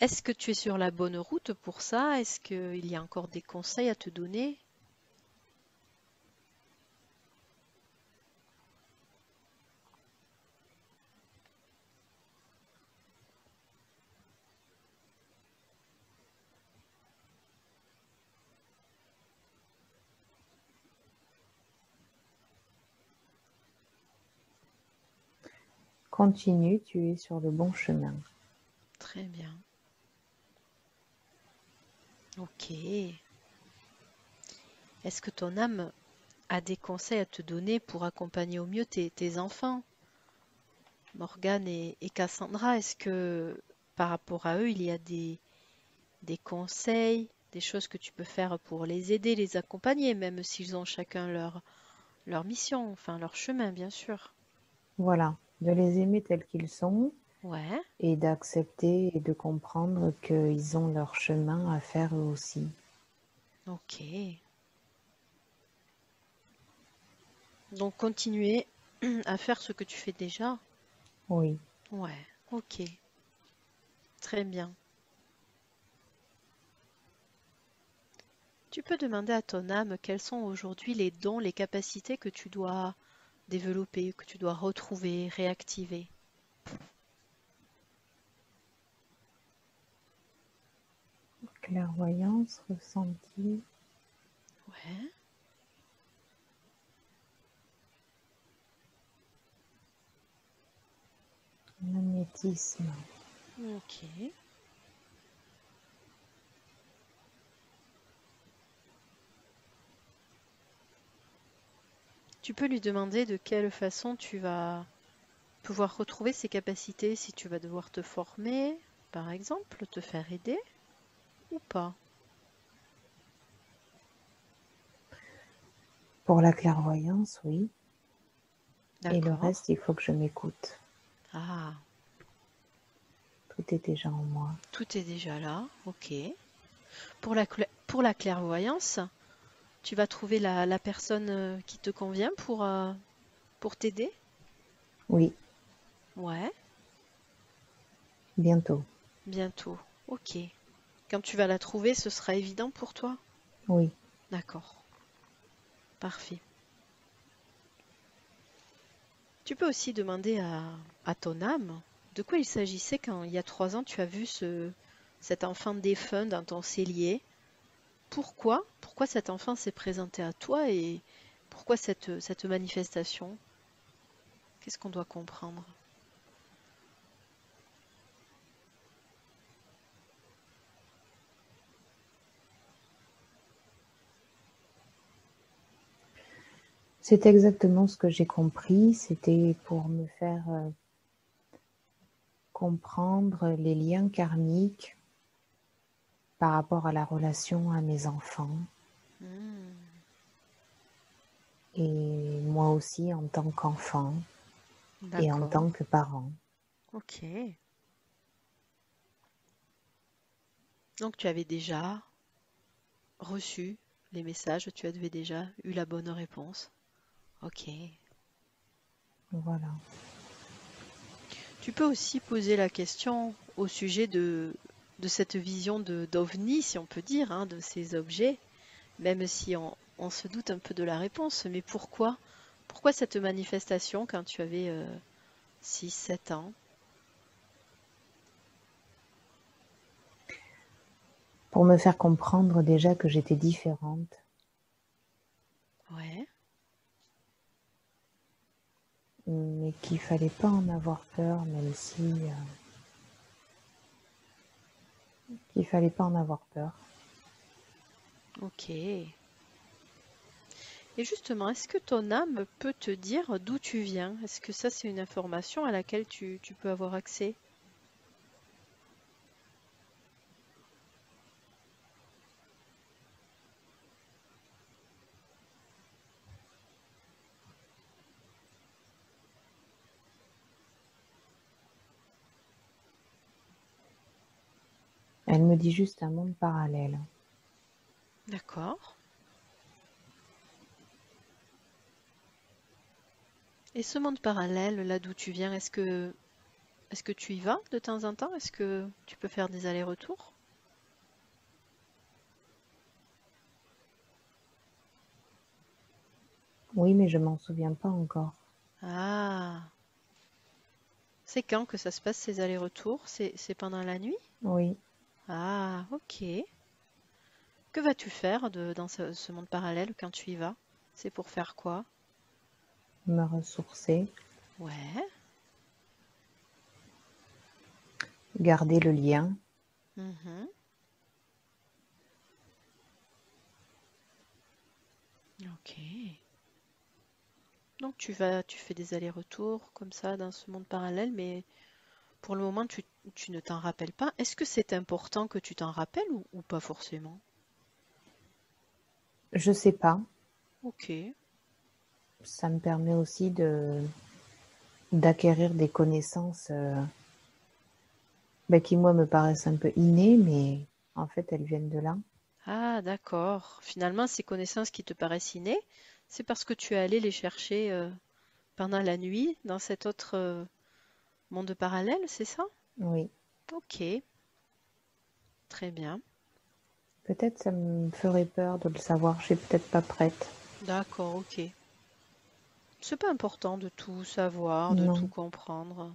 Speaker 2: Est-ce que tu es sur la bonne route pour ça? Est-ce qu'il y a encore des conseils à te donner?
Speaker 1: Continue, tu es sur le bon chemin.
Speaker 2: Très bien. Ok. Est-ce que ton âme a des conseils à te donner pour accompagner au mieux tes enfants, Morgane et Cassandra? Est-ce que par rapport à eux, il y a des conseils, des choses que tu peux faire pour les aider, les accompagner, même s'ils ont chacun leur mission, enfin leur chemin, bien sûr.
Speaker 1: Voilà, de les aimer tels qu'ils sont
Speaker 2: Ouais,
Speaker 1: et d'accepter et de comprendre qu'ils ont leur chemin à faire eux aussi.
Speaker 2: ok. Donc continuer à faire ce que tu fais déjà.
Speaker 1: Oui.
Speaker 2: Ouais, ok. Très bien. Tu peux demander à ton âme quels sont aujourd'hui les dons, les capacités que tu dois développer, que tu dois retrouver, réactiver.
Speaker 1: Clairvoyance, ressenti,
Speaker 2: Ouais,
Speaker 1: magnétisme.
Speaker 2: ok. Tu peux lui demander de quelle façon tu vas pouvoir retrouver ces capacités, si tu vas devoir te former, par exemple, te faire aider ou pas.
Speaker 1: Pour la clairvoyance, oui. Et le
Speaker 2: D'accord.
Speaker 1: reste, il faut que je m'écoute.
Speaker 2: Ah,
Speaker 1: Tout est déjà en moi.
Speaker 2: tout est déjà là, ok. Pour la clairvoyance, tu vas trouver la personne qui te convient pour t'aider?
Speaker 1: Oui,
Speaker 2: Ouais,
Speaker 1: bientôt.
Speaker 2: bientôt. Ok. Quand tu vas la trouver, ce sera évident pour toi?
Speaker 1: Oui.
Speaker 2: D'accord. Parfait. Tu peux aussi demander à ton âme de quoi il s'agissait quand il y a 3 ans tu as vu cet enfant défunt dans ton cellier. Pourquoi? Pourquoi cet enfant s'est présenté à toi et pourquoi cette manifestation? Qu'est-ce qu'on doit comprendre?
Speaker 1: C'est exactement ce que j'ai compris. C'était pour me faire comprendre les liens karmiques par rapport à la relation à mes enfants
Speaker 2: Hmm,
Speaker 1: et moi aussi en tant qu'enfant et en
Speaker 2: d'accord.
Speaker 1: tant que parent.
Speaker 2: Ok. Donc tu avais déjà reçu les messages, tu avais déjà eu la bonne réponse. Ok.
Speaker 1: Voilà.
Speaker 2: Tu peux aussi poser la question au sujet de cette vision d'OVNI, si on peut dire, hein, de ces objets, même si on se doute un peu de la réponse. Mais pourquoi? Pourquoi cette manifestation quand tu avais 6, 7 ans?
Speaker 1: Pour me faire comprendre déjà que j'étais différente,
Speaker 2: Ouais,
Speaker 1: mais qu'il fallait pas en avoir peur, même si qu'il fallait pas en avoir peur.
Speaker 2: ok. Et justement, est-ce que ton âme peut te dire d'où tu viens? Est-ce que ça, c'est une information à laquelle tu peux avoir accès?
Speaker 1: Elle me dit juste un monde parallèle.
Speaker 2: D'accord. Et ce monde parallèle, là d'où tu viens, est-ce que tu y vas de temps en temps? Est-ce que tu peux faire des allers-retours?
Speaker 1: Oui, mais je m'en souviens pas encore.
Speaker 2: Ah, c'est quand que ça se passe ces allers-retours? C'est pendant la nuit?
Speaker 1: Oui,
Speaker 2: Ah, ok. Que vas-tu faire dans ce monde parallèle quand tu y vas? C'est pour faire quoi?
Speaker 1: me ressourcer,
Speaker 2: Ouais.
Speaker 1: garder le lien.
Speaker 2: Mhm. Ok. Donc tu fais des allers-retours comme ça dans ce monde parallèle, mais pour le moment tu ne t'en rappelles pas. Est-ce que c'est important que tu t'en rappelles ou pas forcément?
Speaker 1: Je sais pas.
Speaker 2: Ok.
Speaker 1: Ça me permet aussi d'acquérir des connaissances qui, moi, me paraissent un peu innées, mais en fait, elles viennent de là.
Speaker 2: Ah, d'accord. Finalement, ces connaissances qui te paraissent innées, c'est parce que tu es allé les chercher pendant la nuit dans cet autre monde parallèle, c'est ça?
Speaker 1: Oui.
Speaker 2: Ok, très bien.
Speaker 1: Peut-être ça me ferait peur de le savoir. Je suis peut-être pas prête.
Speaker 2: D'accord, ok. C'est pas important de tout savoir, de tout
Speaker 1: Non.
Speaker 2: comprendre.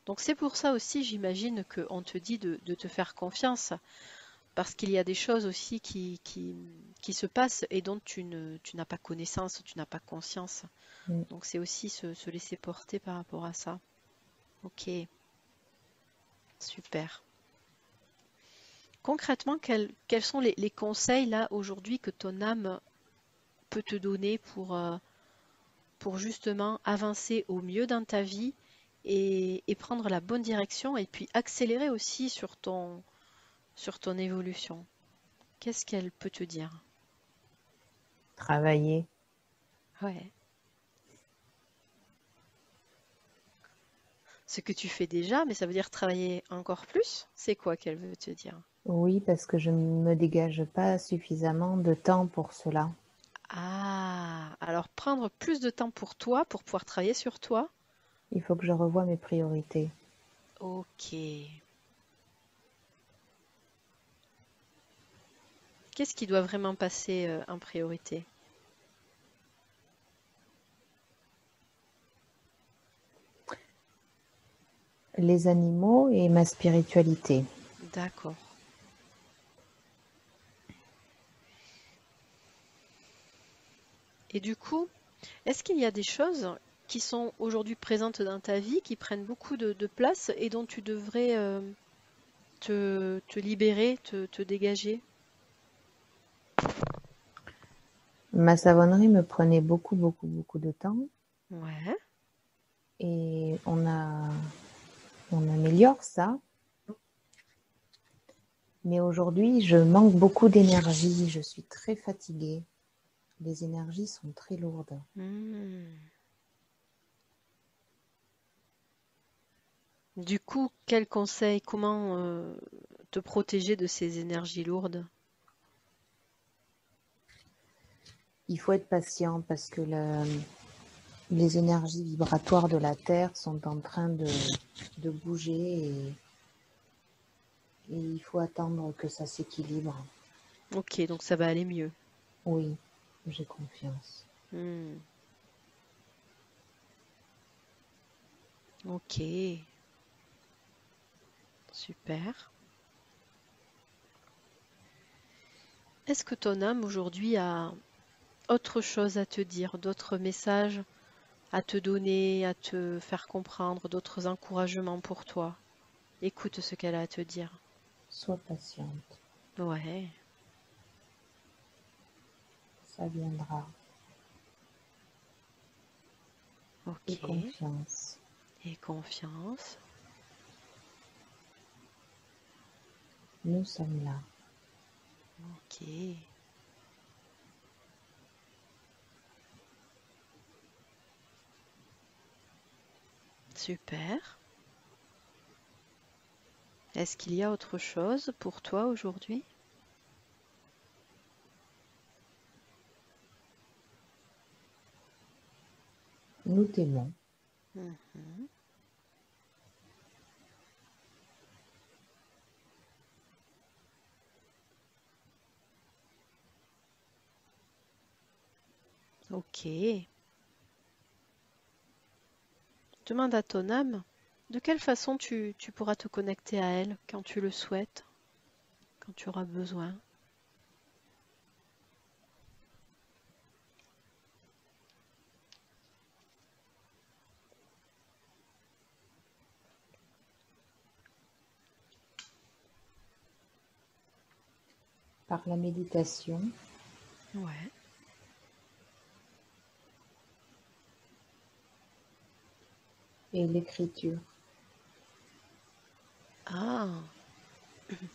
Speaker 2: Donc c'est pour ça aussi, j'imagine, qu'on te dit de te faire confiance, parce qu'il y a des choses aussi qui se passent et dont tu n'as pas connaissance, tu n'as pas conscience.
Speaker 1: Mm.
Speaker 2: Donc c'est aussi se laisser porter par rapport à ça. Ok, super. Concrètement, quels sont les conseils là aujourd'hui que ton âme peut te donner pour justement avancer au mieux dans ta vie et prendre la bonne direction et puis accélérer aussi sur ton évolution? Qu'est-ce qu'elle peut te dire?
Speaker 1: Travailler.
Speaker 2: Ouais. Ce que tu fais déjà, mais ça veut dire travailler encore plus? C'est quoi qu'elle veut te dire?
Speaker 1: Oui, parce que je ne me dégage pas suffisamment de temps pour cela.
Speaker 2: Ah, alors prendre plus de temps pour toi, pour pouvoir travailler sur toi?
Speaker 1: Il faut que je revoie mes priorités.
Speaker 2: Ok. Qu'est-ce qui doit vraiment passer en priorité?
Speaker 1: Les animaux et ma spiritualité.
Speaker 2: D'accord. Et du coup, est-ce qu'il y a des choses qui sont aujourd'hui présentes dans ta vie, qui prennent beaucoup de place et dont tu devrais te libérer, te dégager?
Speaker 1: Ma savonnerie me prenait beaucoup, beaucoup, beaucoup de temps
Speaker 2: Ouais.
Speaker 1: et on améliore ça. Mais aujourd'hui, je manque beaucoup d'énergie. Je suis très fatiguée. Les énergies sont très lourdes.
Speaker 2: Hmm. Du coup, quel conseil, comment te protéger de ces énergies lourdes?
Speaker 1: Il faut être patient parce que les énergies vibratoires de la Terre sont en train de bouger et il faut attendre que ça s'équilibre.
Speaker 2: Ok, donc ça va aller mieux.
Speaker 1: Oui, j'ai confiance.
Speaker 2: Hmm. Ok, super. Est-ce que ton âme aujourd'hui a autre chose à te dire, d'autres messages à te donner, à te faire comprendre, d'autres encouragements pour toi? Écoute ce qu'elle a à te dire.
Speaker 1: Sois patiente,
Speaker 2: Ouais,
Speaker 1: ça viendra. Et
Speaker 2: ok.
Speaker 1: confiance.
Speaker 2: Et confiance.
Speaker 1: Nous sommes là.
Speaker 2: Ok, super. Est-ce qu'il y a autre chose pour toi aujourd'hui?
Speaker 1: Nous t'aimons.
Speaker 2: Mhm. Ok. Demande à ton âme de quelle façon tu pourras te connecter à elle quand tu le souhaites, quand tu auras besoin.
Speaker 1: Par la méditation
Speaker 2: Ouais.
Speaker 1: et l'écriture.
Speaker 2: Ah,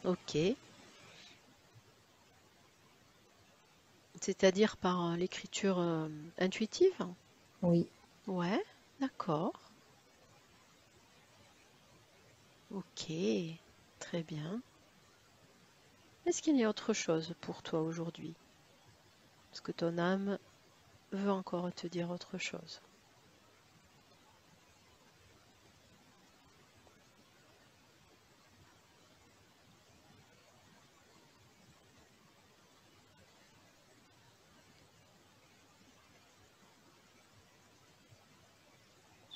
Speaker 2: ok. C'est-à-dire par l'écriture intuitive?
Speaker 1: Oui,
Speaker 2: Ouais, d'accord. Ok, très bien. Est-ce qu'il y a autre chose pour toi aujourd'hui? Est-ce que ton âme veut encore te dire autre chose?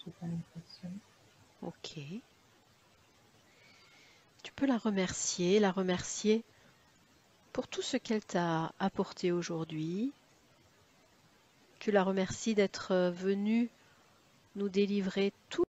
Speaker 1: j'ai pas l'impression.
Speaker 2: Ok. Tu peux la remercier pour tout ce qu'elle t'a apporté aujourd'hui. Tu la remercies d'être venue nous délivrer tout